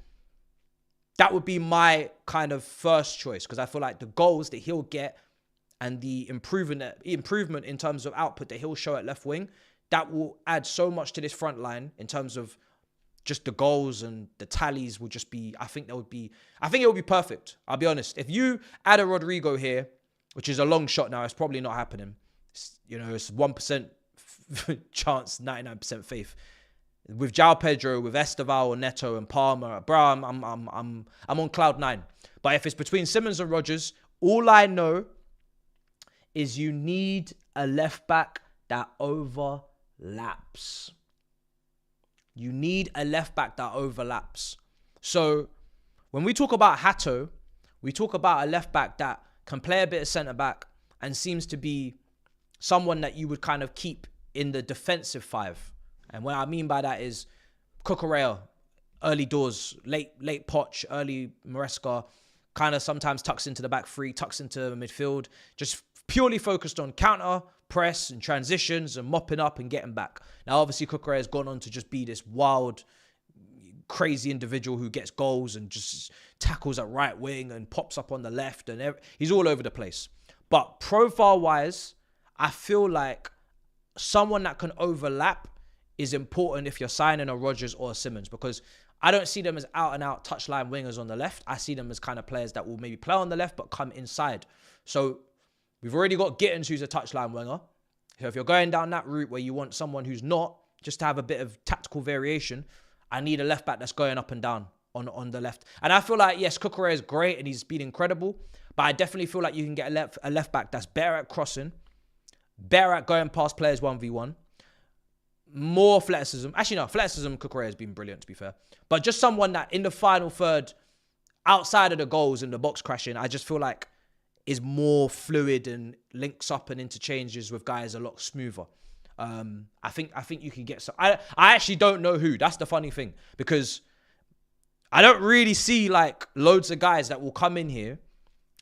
That would be my kind of first choice because I feel like the goals that he'll get and the improvement in terms of output that he'll show at left wing, that will add so much to this front line in terms of just the goals and the tallies will just be, I think it would be perfect. I'll be honest. If you add a Rodrygo here, which is a long shot now, it's probably not happening. It's 1% chance, 99% faith. With João Pedro, with Esteval, Neto, and Palmer, bro, I'm on cloud 9. But if it's between Simmons and Rodgers, all I know is you need a left back that overlaps. You need a left back that overlaps. So when we talk about Hato, we talk about a left back that can play a bit of centre back and seems to be someone that you would kind of keep in the defensive five. And what I mean by that is Cucurella, early doors, late Poch, early Maresca, kind of sometimes tucks into the back three, tucks into midfield, just purely focused on counter, press and transitions and mopping up and getting back. Now, obviously, Cucurella has gone on to just be this wild, crazy individual who gets goals and just tackles at right wing and pops up on the left and he's all over the place. But profile-wise, I feel like someone that can overlap is important if you're signing a Rodgers or a Simmons because I don't see them as out-and-out touchline wingers on the left. I see them as kind of players that will maybe play on the left but come inside. So we've already got Gittins, who's a touchline winger. So if you're going down that route where you want someone who's not, just to have a bit of tactical variation, I need a left back that's going up and down on the left. And I feel like, yes, Cucurella is great and he's been incredible, but I definitely feel like you can get a left back that's better at crossing, better at going past players 1v1, more athleticism. Actually, no, athleticism, Cucurella has been brilliant, to be fair. But just someone that in the final third, outside of the goals and the box crashing, I just feel like is more fluid and links up and interchanges with guys a lot smoother. I think you can get some. I actually don't know who. That's the funny thing because I don't really see like loads of guys that will come in here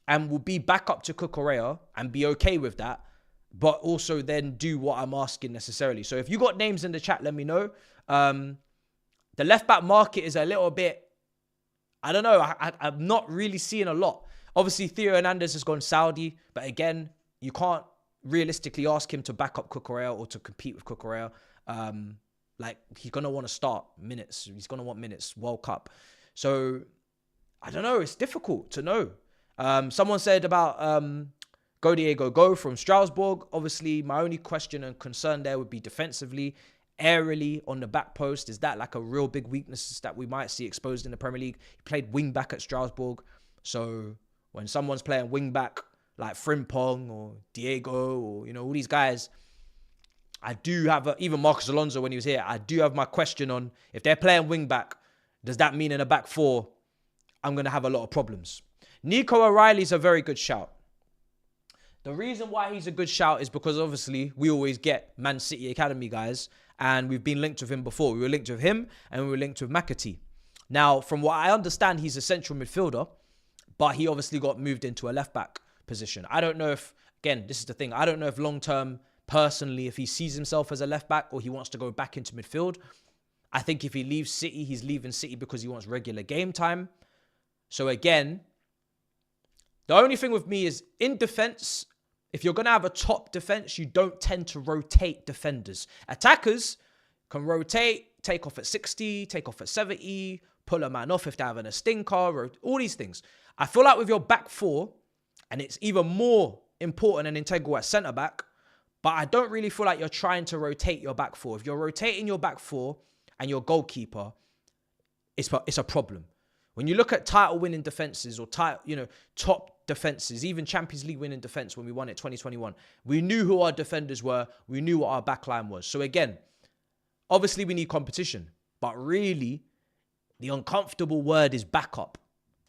and will be back up to Cucurella and be okay with that, but also then do what I'm asking necessarily. So if you got names in the chat, let me know. The left back market is a little bit, I don't know. I'm not really seeing a lot. Obviously, Theo Hernandez has gone Saudi, but again, you can't realistically ask him to back up Cucurella or to compete with Cucurella. Like, he's going to want to start minutes. He's going to want minutes, World Cup. So, I don't know. It's difficult to know. Someone said about Go Diego Go from Strasbourg. Obviously, my only question and concern there would be defensively, aerially on the back post. Is that like a real big weakness that we might see exposed in the Premier League? He played wing back at Strasbourg. So, when someone's playing wing back like Frimpong or Diego or, you know, all these guys, I do have, even Marcus Alonso when he was here, I do have my question on if they're playing wing back, does that mean in a back four, I'm going to have a lot of problems? Nico O'Reilly's a very good shout. The reason why he's a good shout is because obviously we always get Man City Academy guys and we've been linked with him before. We were linked with him and we were linked with McAtee. Now, from what I understand, he's a central midfielder, but he obviously got moved into a left back position. I don't know if, again, this is the thing. I don't know if long-term, personally, if he sees himself as a left back or he wants to go back into midfield. I think if he leaves City, he's leaving City because he wants regular game time. So again, the only thing with me is in defense, if you're going to have a top defense, you don't tend to rotate defenders. Attackers can rotate, take off at 60, take off at 70, pull a man off if they're having a stinker, all these things. I feel like with your back four, and it's even more important and integral at centre-back, But I don't really feel like you're trying to rotate your back four. If you're rotating your back four and your goalkeeper, it's a problem. When you look at title-winning defenses or top defenses, even Champions League winning defense when we won it 2021, we knew who our defenders were. We knew what our backline was. So again, obviously we need competition, but really the uncomfortable word is backup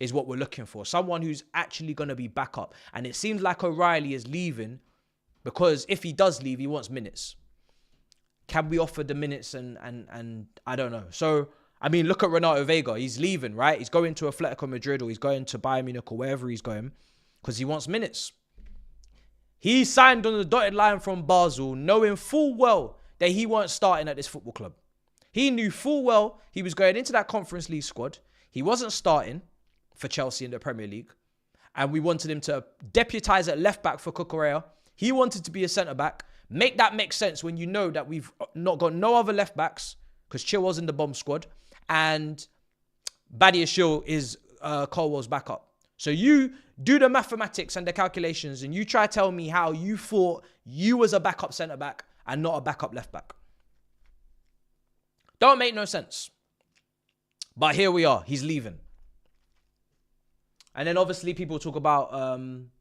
is what we're looking for. Someone who's actually going to be backup. And it seems like O'Reilly is leaving because if he does leave, he wants minutes. Can we offer the minutes and I don't know. So, I mean, look at Renato Veiga. He's leaving, right? He's going to Atletico Madrid or he's going to Bayern Munich or wherever he's going because he wants minutes. He signed on the dotted line from Basel knowing full well that he weren't starting at this football club. He knew full well he was going into that Conference League squad. He wasn't starting for Chelsea in the Premier League. And we wanted him to deputise at left-back for Cucurella. He wanted to be a centre-back. Make that make sense when you know that we've not got no other left-backs because Chilwell's in the bomb squad. And Badiashile is Colwell's backup. So you do the mathematics and the calculations and you try to tell me how you thought you was a backup centre-back and not a backup left-back. Don't make no sense. But here we are. He's leaving. And then obviously people talk about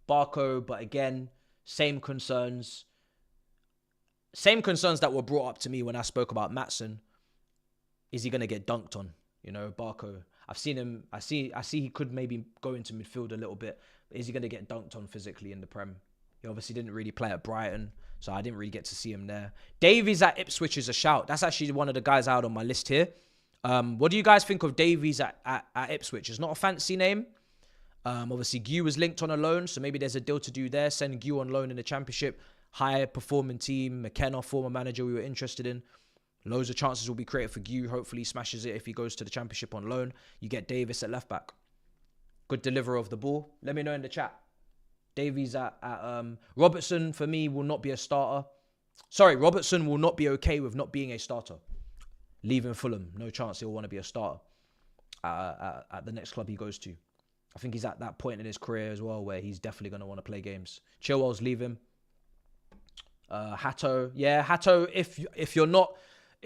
Barco, but again, same concerns. Same concerns that were brought up to me when I spoke about Maatsen. Is he going to get dunked on? You know, Barco. I've seen him. I see he could maybe go into midfield a little bit. But is he going to get dunked on physically in the Prem? He obviously didn't really play at Brighton, so I didn't really get to see him there. Davies at Ipswich is a shout. That's actually one of the guys out on my list here. What do you guys think of Davies at Ipswich? It's not a fancy name. Obviously, Guiu was linked on a loan, so maybe there's a deal to do there. Send Guiu on loan in the Championship. High performing team. McKenna, former manager we were interested in. Loads of chances will be created for Guiu. Hopefully he smashes it if he goes to the Championship on loan. You get Davis at left back. Good deliverer of the ball. Let me know in the chat. Davies at Robertson, for me, will not be a starter. Sorry, Robertson will not be okay with not being a starter. Leaving Fulham. No chance he'll want to be a starter at the next club he goes to. I think he's at that point in his career as well where he's definitely going to want to play games. Chilwell's leaving. Hato. Yeah, Hato, if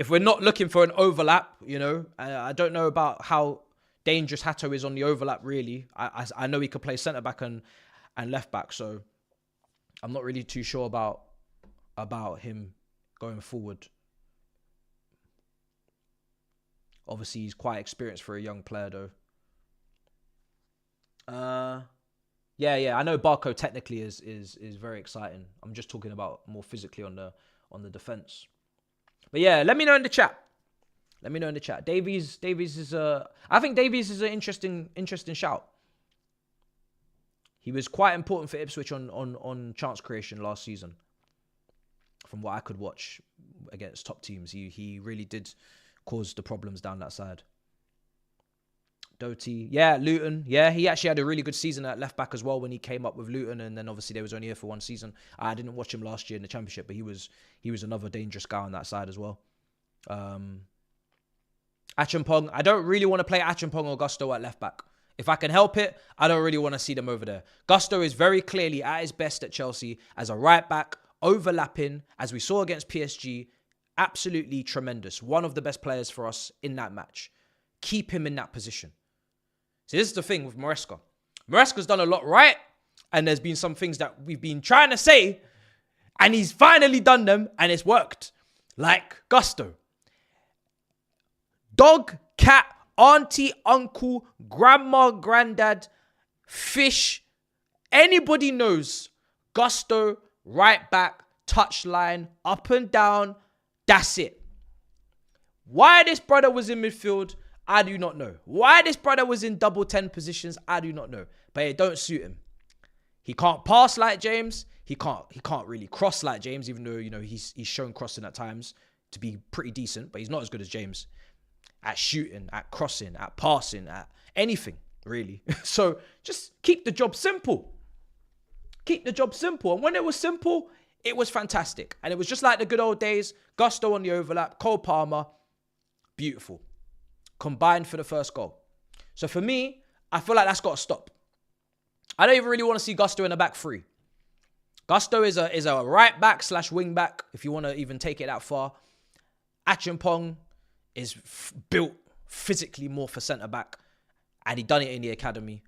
we're not looking for an overlap, you know, I don't know about how dangerous Hato is on the overlap, really. I know he could play centre-back and left-back, so I'm not really too sure about him going forward. Obviously, he's quite experienced for a young player, though. Yeah. I know Barco technically is very exciting. I'm just talking about more physically on the defense. But yeah, let me know in the chat. Davies is I think Davies is an interesting shout. He was quite important for Ipswich on chance creation last season. From what I could watch against top teams, he really did cause the problems down that side. Doty. Yeah, Luton. Yeah, he actually had a really good season at left back as well when he came up with Luton, and then obviously they was only here for one season. I didn't watch him last year in the Championship, but he was another dangerous guy on that side as well. Achampong. I don't really want to play Achampong or Gusto at left back. If I can help it, I don't really want to see them over there. Gusto is very clearly at his best at Chelsea as a right back, overlapping, as we saw against PSG. Absolutely tremendous. One of the best players for us in that match. Keep him in that position. See, this is the thing with Maresca. Maresca's done a lot right, and there's been some things that we've been trying to say, and he's finally done them, and it's worked. Like Gusto. Dog, cat, auntie, uncle, grandma, granddad, fish. Anybody knows Gusto, right back, touchline, up and down. That's it. Why this brother was in midfield, I do not know. Why this brother was in double 10 positions, I do not know. But it don't suit him. He can't pass like James. He can't really cross like James, even though, you know, he's shown crossing at times to be pretty decent, but he's not as good as James at shooting, at crossing, at passing, at anything, really. So just keep the job simple. Keep the job simple. And when it was simple, it was fantastic. And it was just like the good old days. Gusto on the overlap, Cole Palmer. Beautiful. Combined for the first goal. So for me, I feel like that's got to stop. I don't even really want to see Gusto in the back three. Gusto is a right back / wing back, if you want to even take it that far. Achimpong is built physically more for centre back, and he done it in the academy.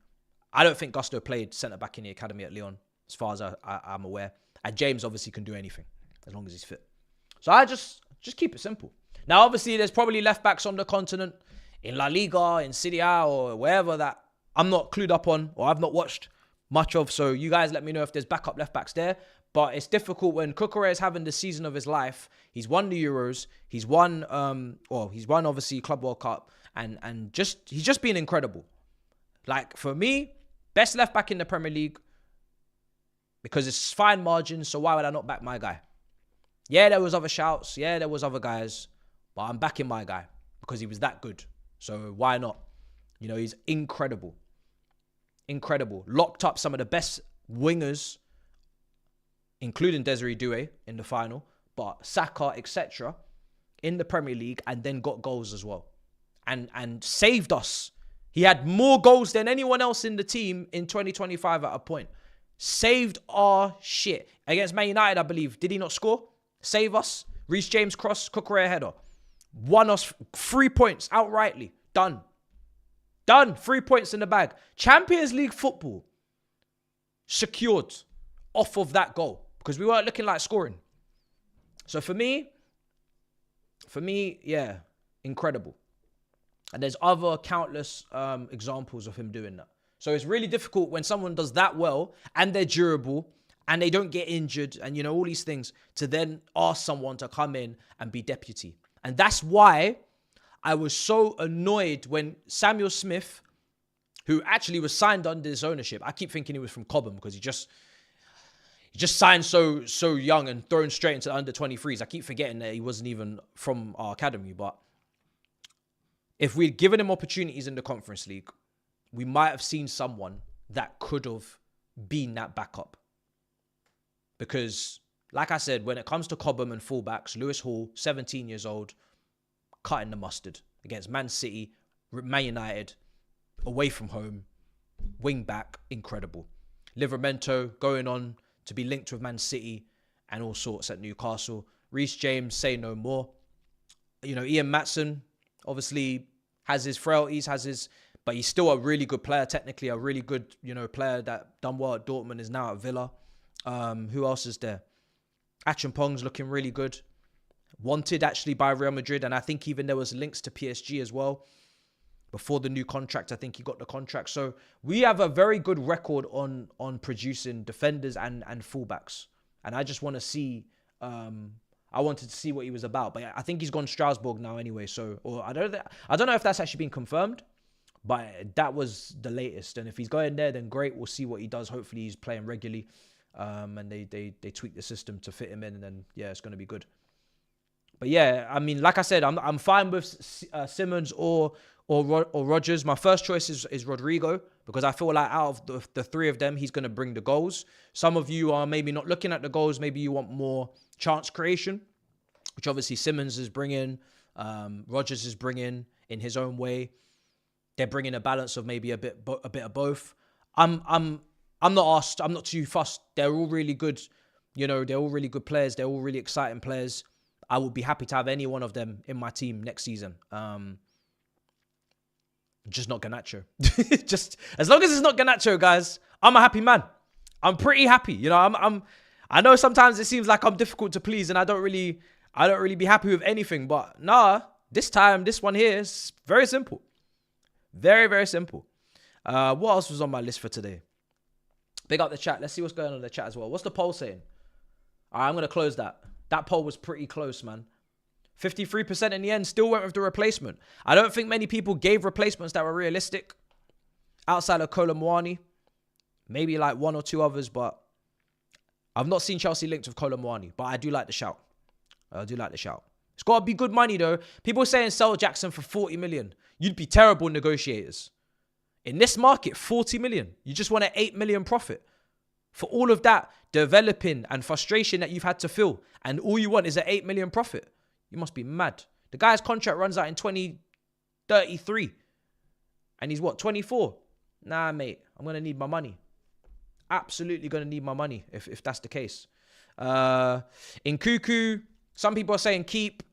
I don't think Gusto played centre back in the academy at Lyon, as far as I'm aware. And James obviously can do anything as long as he's fit. So I just keep it simple. Now, obviously, there's probably left backs on the continent, in La Liga, in Serie A, or wherever that I'm not clued up on, or I've not watched much of. So you guys let me know if there's backup left backs there. But it's difficult when Cucurella is having the season of his life. He's won the Euros. He's won obviously Club World Cup, and he's just been incredible. Like, for me, best left back in the Premier League, because it's fine margins. So why would I not back my guy? Yeah, there was other shouts. Yeah, there was other guys, but I'm backing my guy because he was that good. So why not? You know, he's incredible. Incredible. Locked up some of the best wingers, including Desiree Doué in the final, but Saka, etc., in the Premier League, and then got goals as well. And saved us. He had more goals than anyone else in the team in 2025 at a point. Saved our shit. Against Man United, I believe. Did he not score? Save us. Reece James cross, Cucurella header. Won us 3 points outrightly. Done. 3 points in the bag. Champions League football secured off of that goal because we weren't looking like scoring. So for me, yeah, incredible. And there's other countless examples of him doing that. So it's really difficult when someone does that well and they're durable and they don't get injured and, you know, all these things, to then ask someone to come in and be deputy. And that's why I was so annoyed when Samuel Smith, who actually was signed under his ownership, I keep thinking he was from Cobham because he just signed so young and thrown straight into the under-23s. I keep forgetting that he wasn't even from our academy. But if we'd given him opportunities in the Conference League, we might have seen someone that could have been that backup. Because, like I said, when it comes to Cobham and fullbacks, Lewis Hall, 17 years old, cutting the mustard against Man City, Man United, away from home, wing back, incredible. Livramento going on to be linked with Man City and all sorts at Newcastle. Reece James, say no more. You know, Ian Maatson obviously has his frailties, but he's still a really good player, technically a really good, you know, player that done well at Dortmund, is now at Villa. Who else is there? Achimpong's looking really good. Wanted actually by Real Madrid, and I think even there was links to PSG as well. Before the new contract, I think he got the contract. So we have a very good record on producing defenders and fullbacks. And I just want to see, I wanted to see what he was about. But I think he's gone Strasbourg now anyway. So, or I don't know if that's actually been confirmed, but that was the latest. And if he's going there, then great. We'll see what he does. Hopefully he's playing regularly. And they tweak the system to fit him in, and then yeah, it's going to be good. But yeah, I mean, like I said, I'm fine with Simmons or Rodgers. My first choice is Rodrygo, because I feel like out of the three of them, he's going to bring the goals. Some of you are maybe not looking at the goals. Maybe you want more chance creation, which obviously Simmons is bringing. Rodgers is bringing in his own way. They're bringing a balance of maybe a bit of both. I'm not asked. I'm not too fussed. They're all really good. You know, they're all really good players. They're all really exciting players. I would be happy to have any one of them in my team next season. Just not Garnacho. Just as long as it's not Garnacho, guys, I'm a happy man. I'm pretty happy. You know, I know sometimes it seems like I'm difficult to please, and I don't really be happy with anything. But nah, this time, this one here is very simple. Very, very simple. What else was on my list for today? Big up the chat. Let's see what's going on in the chat as well. What's the poll saying? All right, I'm going to close that. That poll was pretty close, man. 53% in the end still went with the replacement. I don't think many people gave replacements that were realistic outside of Kolo Muani. Maybe like one or two others, but I've not seen Chelsea linked with Kolo Muani, but I do like the shout. It's got to be good money, though. People saying sell Jackson for 40 million. You'd be terrible negotiators. In this market, 40 million. You just want an 8 million profit. For all of that developing and frustration that you've had to fill, and all you want is an 8 million profit. You must be mad. The guy's contract runs out in 2033. And he's what, 24? Nah, mate. I'm going to need my money. absolutely going to need my money if that's the case. Nkunku, some people are saying keep.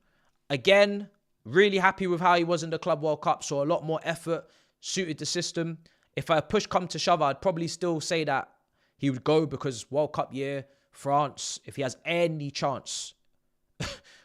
Again, really happy with how he was in the Club World Cup. So a lot more effort, suited the system. If a push come to shove, I'd probably still say that he would go because World Cup year, France, if he has any chance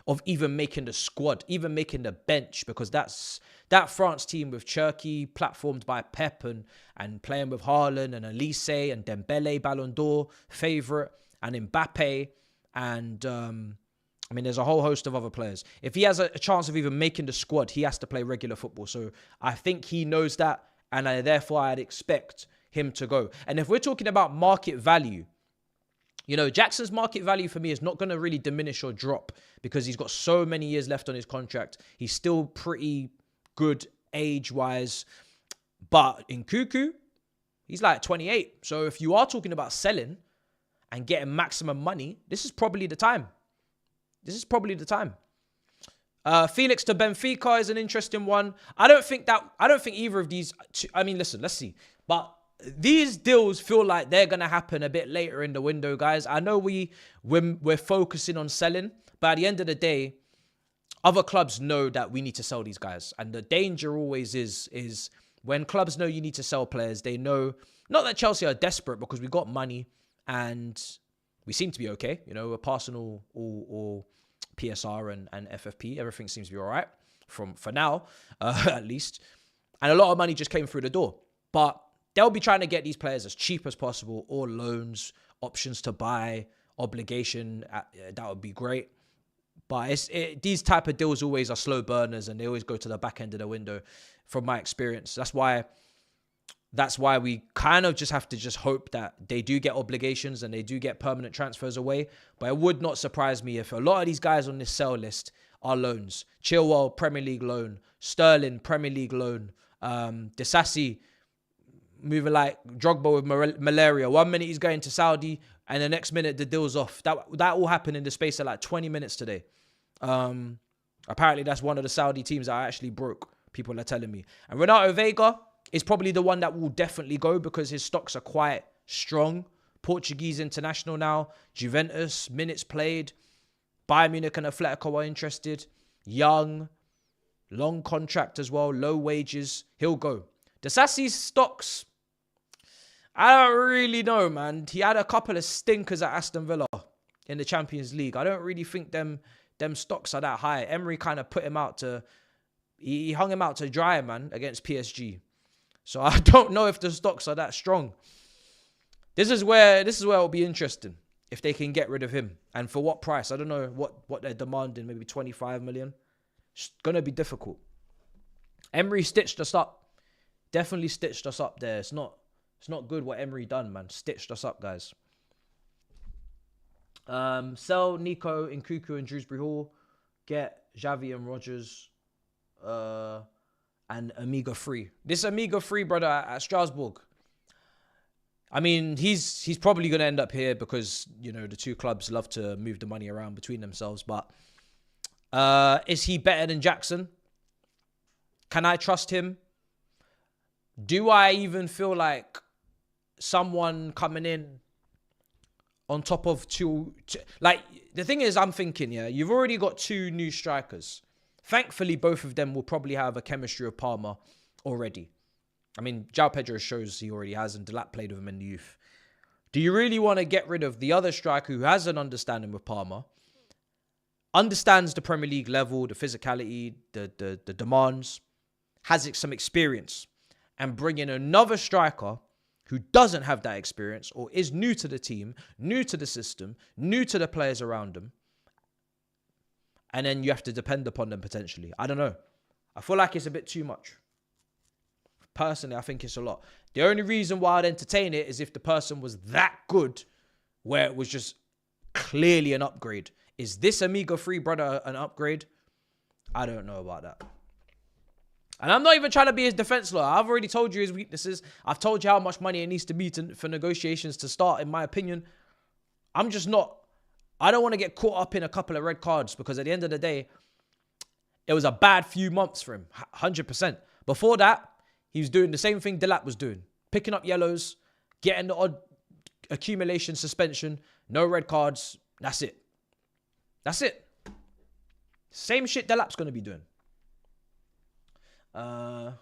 of even making the squad, even making the bench, because that France team with Turkey platformed by Pep and playing with Haaland and Elise and Dembele, Ballon d'Or favourite, and Mbappe, and I mean, there's a whole host of other players. If he has a chance of even making the squad, he has to play regular football. So I think he knows that, and therefore I'd expect him to go. And if we're talking about market value, you know, Jackson's market value for me is not going to really diminish or drop because he's got so many years left on his contract. He's still pretty good age-wise. But Nkunku, he's like 28. So if you are talking about selling and getting maximum money, this is probably the time. This is probably the time. Felix to Benfica is an interesting one. I don't think either of these, I mean, listen, let's see. But these deals feel like they're going to happen a bit later in the window, guys. I know we're focusing on selling, but at the end of the day, other clubs know that we need to sell these guys. And the danger always is when clubs know you need to sell players, they know, not that Chelsea are desperate because we got money and we seem to be okay. You know, we're Arsenal or PSR and FFP. Everything seems to be all right for now, at least. And a lot of money just came through the door. But they'll be trying to get these players as cheap as possible, or loans, options to buy, obligation. That would be great. But these type of deals always are slow burners and they always go to the back end of the window from my experience. That's why we kind of just have to just hope that they do get obligations and they do get permanent transfers away. But it would not surprise me if a lot of these guys on this sell list are loans. Chilwell, Premier League loan. Sterling, Premier League loan. Disasi, moving like Drogba with malaria. 1 minute he's going to Saudi and the next minute the deal's off. That all happened in the space of like 20 minutes today. Apparently that's one of the Saudi teams that actually broke. People are telling me. And Renato Veiga is probably the one that will definitely go because his stocks are quite strong. Portuguese international now. Juventus, minutes played. Bayern Munich and Atletico are interested. Young, long contract as well, low wages. He'll go. Disasi's stocks, I don't really know, man. He had a couple of stinkers at Aston Villa in the Champions League. I don't really think them stocks are that high. Emery kind of put him out to... He hung him out to dry, man, against PSG. So I don't know if the stocks are that strong. This is where it'll be interesting if they can get rid of him. And for what price? I don't know what they're demanding. Maybe 25 million. It's going to be difficult. Emery stitched us up. Definitely stitched us up there. It's not good what Emery done, man. Stitched us up, guys. Sell Nico, Nkunku and Dewsbury Hall. Get Xavi and Rodgers. And Amiga free. This Amiga free brother at Strasbourg. I mean, he's probably going to end up here because, you know, the two clubs love to move the money around between themselves. But is he better than Jackson? Can I trust him? Do I even feel like someone coming in on top of two... Like, the thing is, I'm thinking, yeah, you've already got two new strikers. Thankfully, both of them will probably have a chemistry of Parma already. I mean, João Pedro shows he already has, and Delap played with him in the youth. Do you really want to get rid of the other striker who has an understanding with Parma, understands the Premier League level, the physicality, the demands, has some experience, and bring in another striker who doesn't have that experience or is new to the team, new to the system, new to the players around them, and then you have to depend upon them potentially? I don't know. I feel like it's a bit too much. Personally, I think it's a lot. The only reason why I'd entertain it is if the person was that good, where it was just clearly an upgrade. Is this Amigo free brother an upgrade? I don't know about that. And I'm not even trying to be his defense lawyer. I've already told you his weaknesses. I've told you how much money it needs to be for negotiations to start, in my opinion. I'm just not... I don't want to get caught up in a couple of red cards because at the end of the day, it was a bad few months for him. 100%. Before that, he was doing the same thing Delap was doing. Picking up yellows, getting the odd accumulation, suspension, no red cards. That's it. That's it. Same shit Delap's going to be doing. But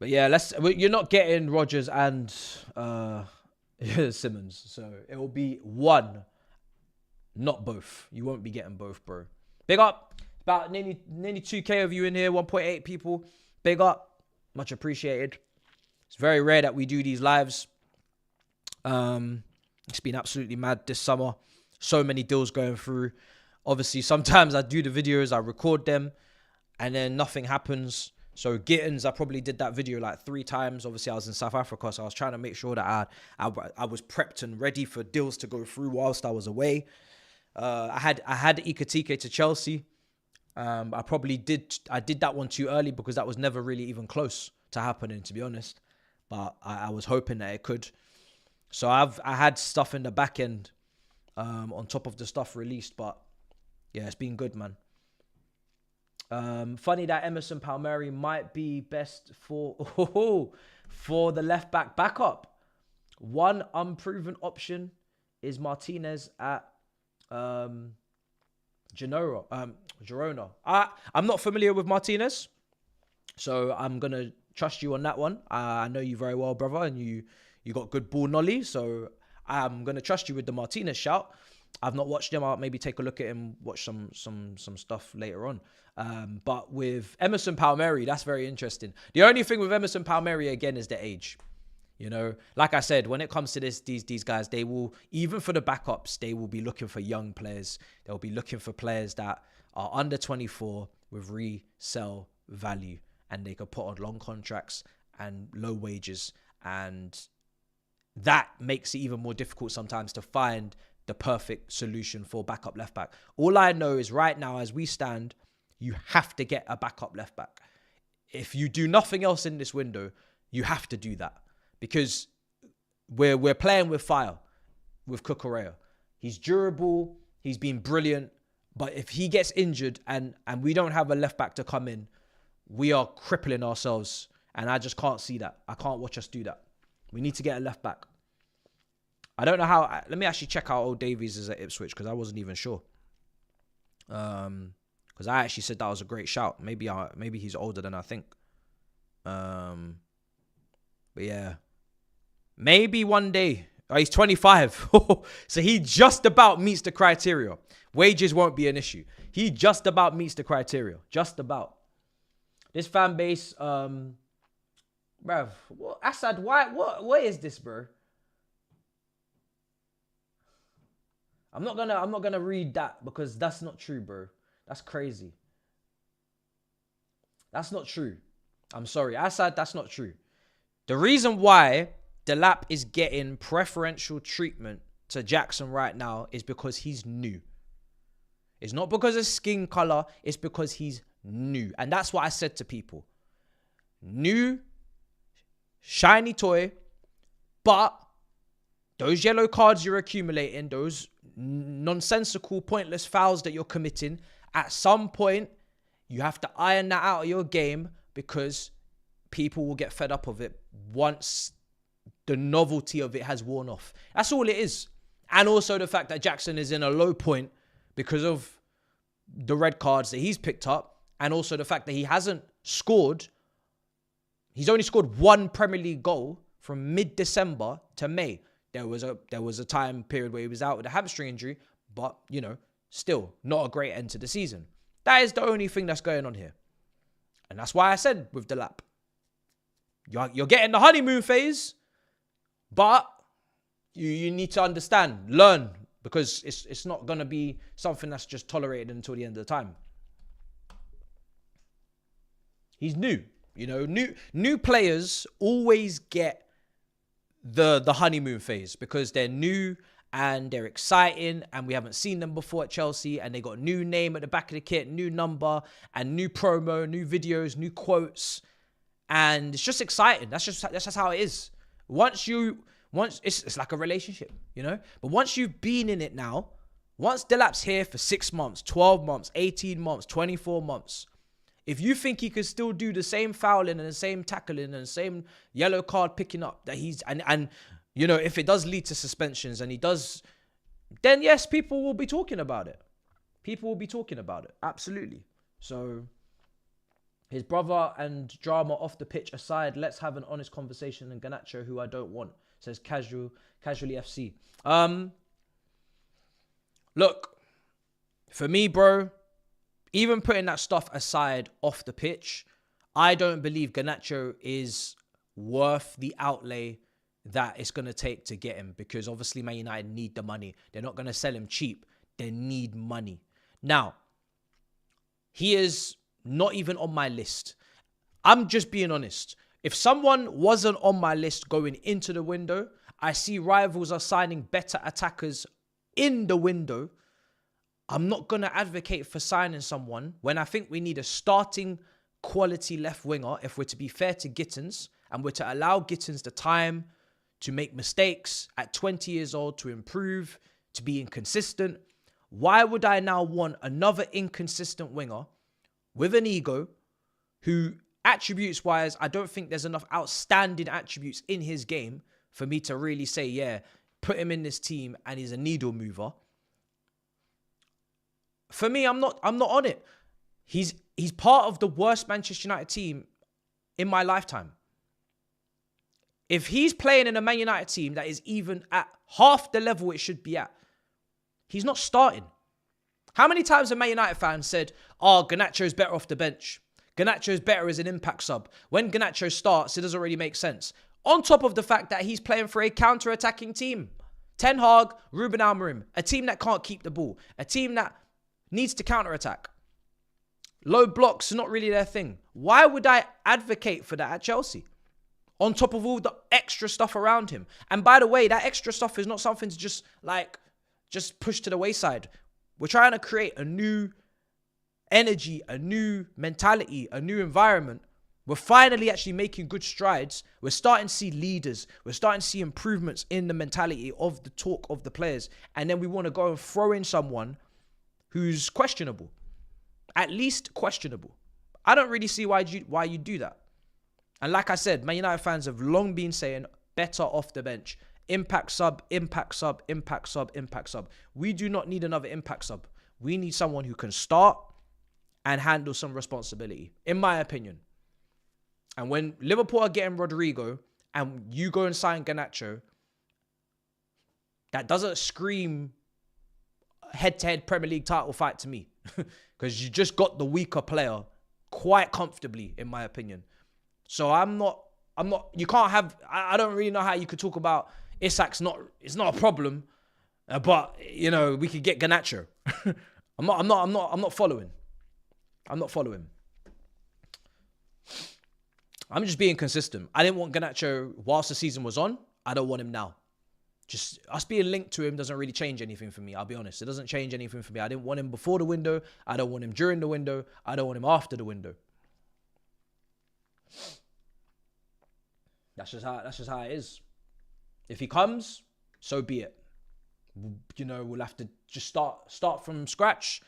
yeah, you're not getting Rodgers and Simmons. So it will be one, not both. You won't be getting both, bro. Big up. About nearly 2K of you in here, 1.8 people. Big up. Much appreciated. It's very rare that we do these lives. It's been absolutely mad this summer. So many deals going through. Obviously, sometimes I do the videos, I record them, and then nothing happens. So Gittins, I probably did that video like 3 times. Obviously, I was in South Africa, so I was trying to make sure that I was prepped and ready for deals to go through whilst I was away. I had Ikatike to Chelsea. I did that one too early because that was never really even close to happening, to be honest. But I was hoping that it could. So I had stuff in the back end on top of the stuff released, but yeah, it's been good, man. Funny that Emerson Palmieri might be best for the left back backup. One unproven option is Martinez at Girona. I'm not familiar with Martinez, so I'm gonna trust you on that one. I know you very well, brother, and you got good ball knowledge, so I'm gonna trust you with the Martinez shout. I've not watched him. I'll maybe take a look at him, watch some stuff later on. But with Emerson Palmieri, that's very interesting. The only thing with Emerson Palmieri, again, is the age. You know, like I said, when it comes to these guys, they will, even for the backups, they will be looking for young players. They'll be looking for players that are under 24 with resale value, and they can put on long contracts and low wages. And that makes it even more difficult sometimes to find the perfect solution for backup left back. All I know is right now, as we stand, you have to get a backup left back. If you do nothing else in this window, you have to do that, because we're playing with fire with Cucurella. He's durable. He's been brilliant. But if he gets injured and we don't have a left back to come in, we are crippling ourselves. And I just can't see that. I can't watch us do that. We need to get a left back. I don't know how. Let me actually check how old Davies is at Ipswich, because I wasn't even sure. Because I actually said that was a great shout. Maybe he's older than I think. But yeah, maybe one day. Oh, he's 25, so he just about meets the criteria. Wages won't be an issue. He just about meets the criteria. Just about. This fan base, bruv. Assad, why? What is this, bro? I'm not gonna read that, because that's not true, bro. That's crazy. That's not true. I'm sorry, Assad, that's not true. The reason why Delap is getting preferential treatment to Jackson right now is because he's new. It's not because of skin color, it's because he's new. And that's what I said to people. New, shiny toy, but those yellow cards you're accumulating, those nonsensical, pointless fouls that you're committing, at some point, you have to iron that out of your game, because people will get fed up of it once the novelty of it has worn off. That's all it is. And also the fact that Jackson is in a low point because of the red cards that he's picked up, and also the fact that he hasn't scored. He's only scored 1 Premier League goal from mid-December to May. There was a time period where he was out with a hamstring injury, but, you know, still not a great end to the season. That is the only thing that's going on here. And that's why I said with Delap, you're getting the honeymoon phase, but you need to understand, learn, because it's not going to be something that's just tolerated until the end of the time. He's new. You know, new players always get the honeymoon phase because they're new and they're exciting and we haven't seen them before at Chelsea, and they got a new name at the back of the kit, new number and new promo, new videos, new quotes, and it's just exciting. That's just how it is. Once it's like a relationship, you know? But once you've been in it now, once Delap's here for 6 months, 12 months, 18 months, 24 months, if you think he could still do the same fouling and the same tackling and the same yellow card picking up that he's... And you know, if it does lead to suspensions and he does, then yes, people will be talking about it. People will be talking about it. Absolutely. So his brother and drama off the pitch aside, let's have an honest conversation. And Garnacho, who I don't want, says casually FC. Look, for me, bro, even putting that stuff aside off the pitch, I don't believe Garnacho is worth the outlay that it's going to take to get him, because obviously Man United need the money. They're not going to sell him cheap. They need money. Now, he is not even on my list. I'm just being honest. If someone wasn't on my list going into the window, I see rivals are signing better attackers in the window. I'm not going to advocate for signing someone when I think we need a starting quality left winger, if we're to be fair to Gittins, and we're to allow Gittins the time to make mistakes at 20 years old, to improve, to be inconsistent. Why would I now want another inconsistent winger with an ego who, attributes-wise, I don't think there's enough outstanding attributes in his game for me to really say, yeah, put him in this team and he's a needle mover. For me, I'm not on it. He's part of the worst Manchester United team in my lifetime. If he's playing in a Man United team that is even at half the level it should be at, he's not starting. How many times have Man United fans said, oh, Garnacho's better off the bench. Garnacho's better as an impact sub. When Garnacho starts, it doesn't really make sense. On top of the fact that he's playing for a counter-attacking team. Ten Hag, Ruben Amorim, a team that can't keep the ball. A team that needs to counter-attack. Low blocks is not really their thing. Why would I advocate for that at Chelsea? On top of all the extra stuff around him. And by the way, that extra stuff is not something to just push to the wayside. We're trying to create a new energy, a new mentality, a new environment. We're finally actually making good strides. We're starting to see leaders. We're starting to see improvements in the mentality of the talk of the players. And then we want to go and throw in someone who's questionable. At least questionable. I don't really see why you do that. And like I said, Man United fans have long been saying better off the bench. Impact sub, impact sub, impact sub, impact sub. We do not need another impact sub. We need someone who can start and handle some responsibility, in my opinion. And when Liverpool are getting Rodrygo and you go and sign Garnacho, that doesn't scream head-to-head Premier League title fight to me. Because you just got the weaker player quite comfortably, in my opinion. So you can't have, I don't really know how you could talk about Isak's it's not a problem, but, you know, we could get Garnacho. I'm not following. I'm not following. I'm just being consistent. I didn't want Garnacho whilst the season was on. I don't want him now. Just us being linked to him doesn't really change anything for me. I'll be honest. It doesn't change anything for me. I didn't want him before the window. I don't want him during the window. I don't want him after the window. That's just how it is. If he comes, so be it. You know, we'll have to just start from scratch,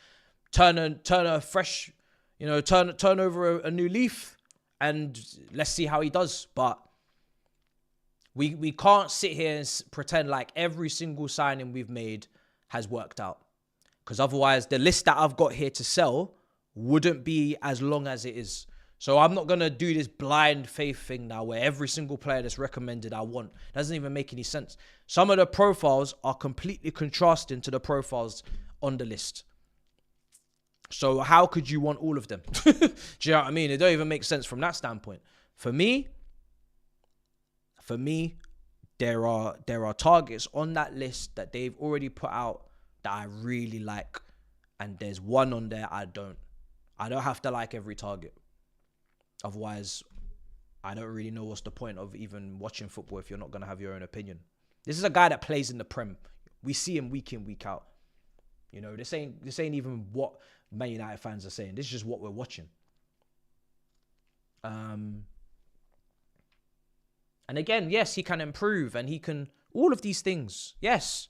turn a fresh, you know, turn over a new leaf, and let's see how he does. But we can't sit here and pretend like every single signing we've made has worked out, because otherwise the list that I've got here to sell wouldn't be as long as it is. So I'm not going to do this blind faith thing now where every single player that's recommended I want. Doesn't even make any sense. Some of the profiles are completely contrasting to the profiles on the list. So how could you want all of them? Do you know what I mean? It don't even make sense from that standpoint. For me, there are targets on that list that they've already put out that I really like. And there's one on there I don't. I don't have to like every target. Otherwise, I don't really know what's the point of even watching football if you're not going to have your own opinion. This is a guy that plays in the Prem. We see him week in, week out. You know, this ain't even what Man United fans are saying. This is just what we're watching. And again, yes, he can improve and he can, all of these things. Yes.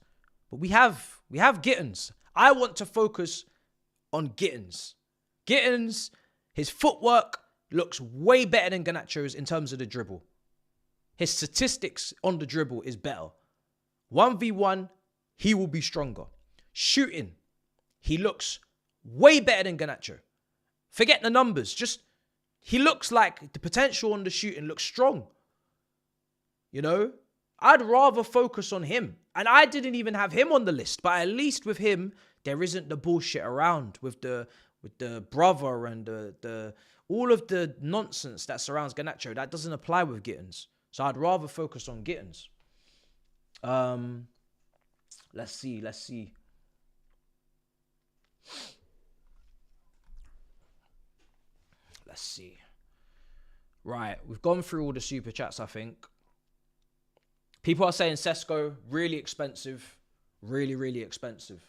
But we have Gittins. I want to focus on Gittins. Gittins, his footwork looks way better than Garnacho's in terms of the dribble. his statistics on the dribble is better. 1v1, he will be stronger. Shooting, he looks way better than Garnacho. Forget the numbers. Just, he looks like the potential on the shooting looks strong. You know? I'd rather focus on him. And I didn't even have him on the list. But at least with him, there isn't the bullshit around with the brother and the all of the nonsense that surrounds Garnacho. That doesn't apply with Gittins. So I'd rather focus on Gittins. Let's see. Right, we've gone through all the super chats, I think. People are saying Sesko, really expensive. Really, really expensive.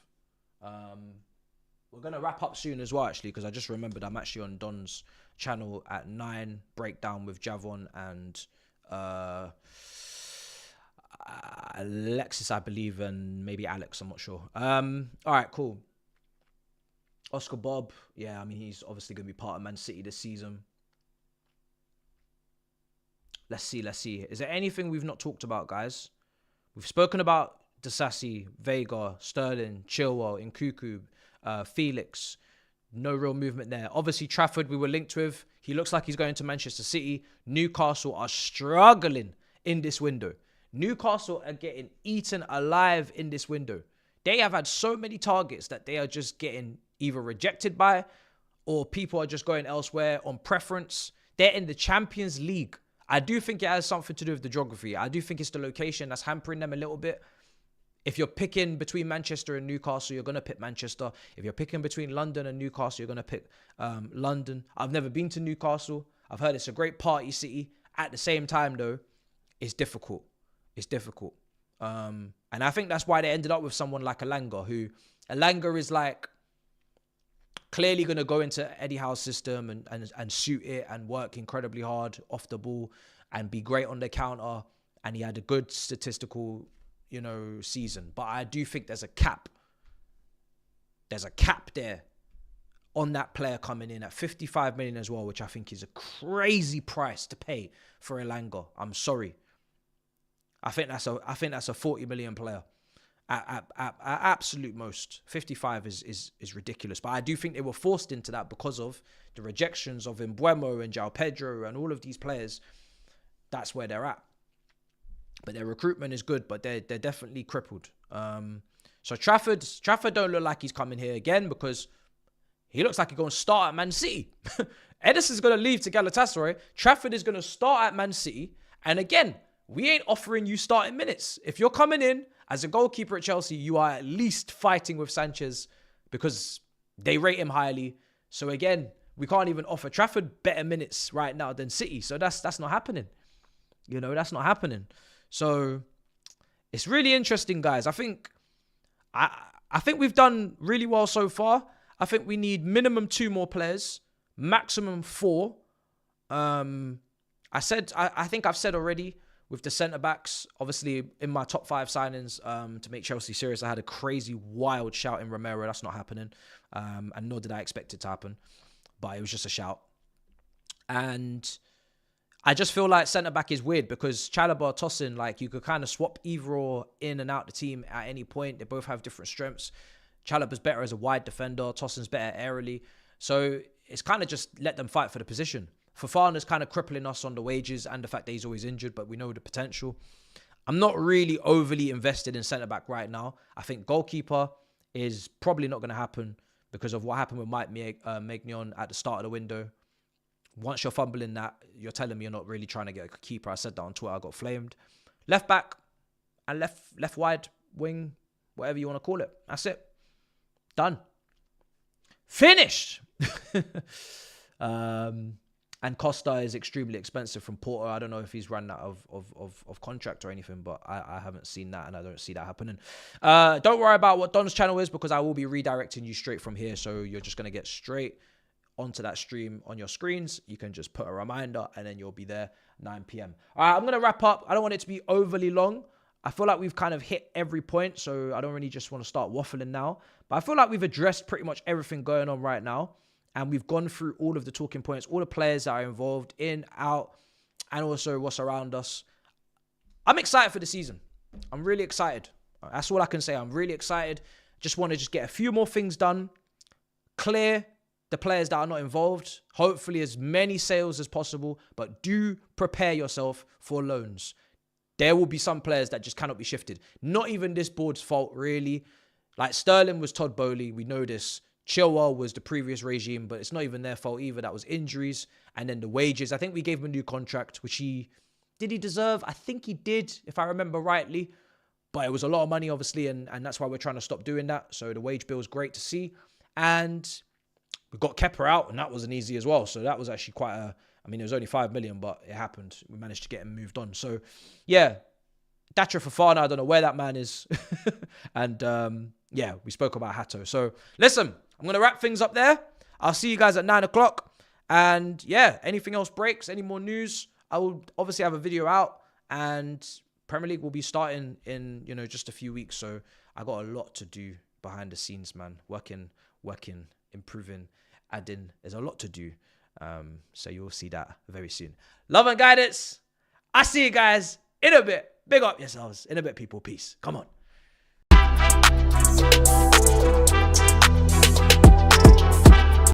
We're going to wrap up soon as well, actually, because I just remembered I'm actually on Don's channel at 9, breakdown with Javon and Alexis, I believe, and maybe Alex, I'm not sure. All right, cool. Oscar Bob, yeah, I mean, he's obviously going to be part of Man City this season. Let's see. Is there anything we've not talked about, guys? We've spoken about Disasi, Veiga, Sterling, Chilwell, Nkunku, Felix. No real movement there. Obviously, Trafford we were linked with. He looks like he's going to Manchester City. Newcastle are struggling in this window. Newcastle are getting eaten alive in this window. They have had so many targets that they are just getting either rejected by or people are just going elsewhere on preference. They're in the Champions League. I do think it has something to do with the geography. I do think it's the location that's hampering them a little bit. If you're picking between Manchester and Newcastle, you're going to pick Manchester. If you're picking between London and Newcastle, you're going to pick London. I've never been to Newcastle. I've heard it's a great party city. At the same time, though, it's difficult. And I think that's why they ended up with someone like Elanga, who Elanga is like clearly going to go into Eddie Howe's system and suit it and work incredibly hard off the ball and be great on the counter. And he had a good statistical, season. But I do think there's a cap. There's a cap there on that player coming in at 55 million as well, which I think is a crazy price to pay for Elanga. I'm sorry. I think that's a 40 million player. At absolute most. 55 is ridiculous. But I do think they were forced into that because of the rejections of Mbeumo and João Pedro and all of these players. That's where they're at. But their recruitment is good, but they're definitely crippled. So Trafford don't look like he's coming here again because he looks like he's going to start at Man City. Edison's going to leave to Galatasaray. Trafford is going to start at Man City. And again, we ain't offering you starting minutes. If you're coming in as a goalkeeper at Chelsea, you are at least fighting with Sanchez because they rate him highly. So again, we can't even offer Trafford better minutes right now than City. So that's not happening. That's not happening. So it's really interesting, guys. I think we've done really well so far. I think we need minimum 2 more players, maximum 4. I think I've said already with the centre-backs, obviously in my top 5 signings to make Chelsea serious, I had a crazy, wild shout in Romero. That's not happening. And nor did I expect it to happen. But it was just a shout. And I just feel like centre-back is weird because Chalobah, Tosin, like you could kind of swap either or in and out the team at any point. They both have different strengths. Chalobah's better as a wide defender. Tosin's better aerially. So it's kind of just let them fight for the position. Fofana's kind of crippling us on the wages and the fact that he's always injured, but we know the potential. I'm not really overly invested in centre-back right now. I think goalkeeper is probably not going to happen because of what happened with Mike Maignan at the start of the window. Once you're fumbling that, you're telling me you're not really trying to get a keeper. I said that on Twitter. I got flamed. Left back and left wide wing, whatever you want to call it. That's it. Done. Finished. And Costa is extremely expensive from Porto. I don't know if he's run out of contract or anything, but I haven't seen that and I don't see that happening. Don't worry about what Don's channel is because I will be redirecting you straight from here. So you're just going to get straight onto that stream on your screens. You can just put a reminder and then you'll be there 9 p.m. All right, I'm going to wrap up. I don't want it to be overly long. I feel like we've kind of hit every point, so I don't really just want to start waffling now. But I feel like we've addressed pretty much everything going on right now. And we've gone through all of the talking points, all the players that are involved in, out, and also what's around us. I'm excited for the season. I'm really excited. That's all I can say. I'm really excited. Just want to just get a few more things done. Clear the players that are not involved. Hopefully as many sales as possible. But do prepare yourself for loans. There will be some players that just cannot be shifted. Not even this board's fault, really. Like Sterling was Todd Bowley. We know this. Chilwell was the previous regime, but it's not even their fault either. That was injuries. And then the wages. I think we gave him a new contract, which did he deserve? I think he did, if I remember rightly. But it was a lot of money, obviously, and that's why we're trying to stop doing that. So the wage bill is great to see. And we got Kepa out, and that wasn't easy as well. So that was actually it was only 5 million, but it happened. We managed to get him moved on. So, yeah, Dacha Fofana, I don't know where that man is. And, we spoke about Hato. So, listen, I'm going to wrap things up there. I'll see you guys at 9 o'clock. And, anything else breaks, any more news, I will obviously have a video out. And Premier League will be starting in, just a few weeks. So, I got a lot to do behind the scenes, man. Working, improving, adding. There's a lot to do. So you'll see that very soon. Love and guidance. I see you guys in a bit. Big up yourselves in a bit, people. Peace. Come on.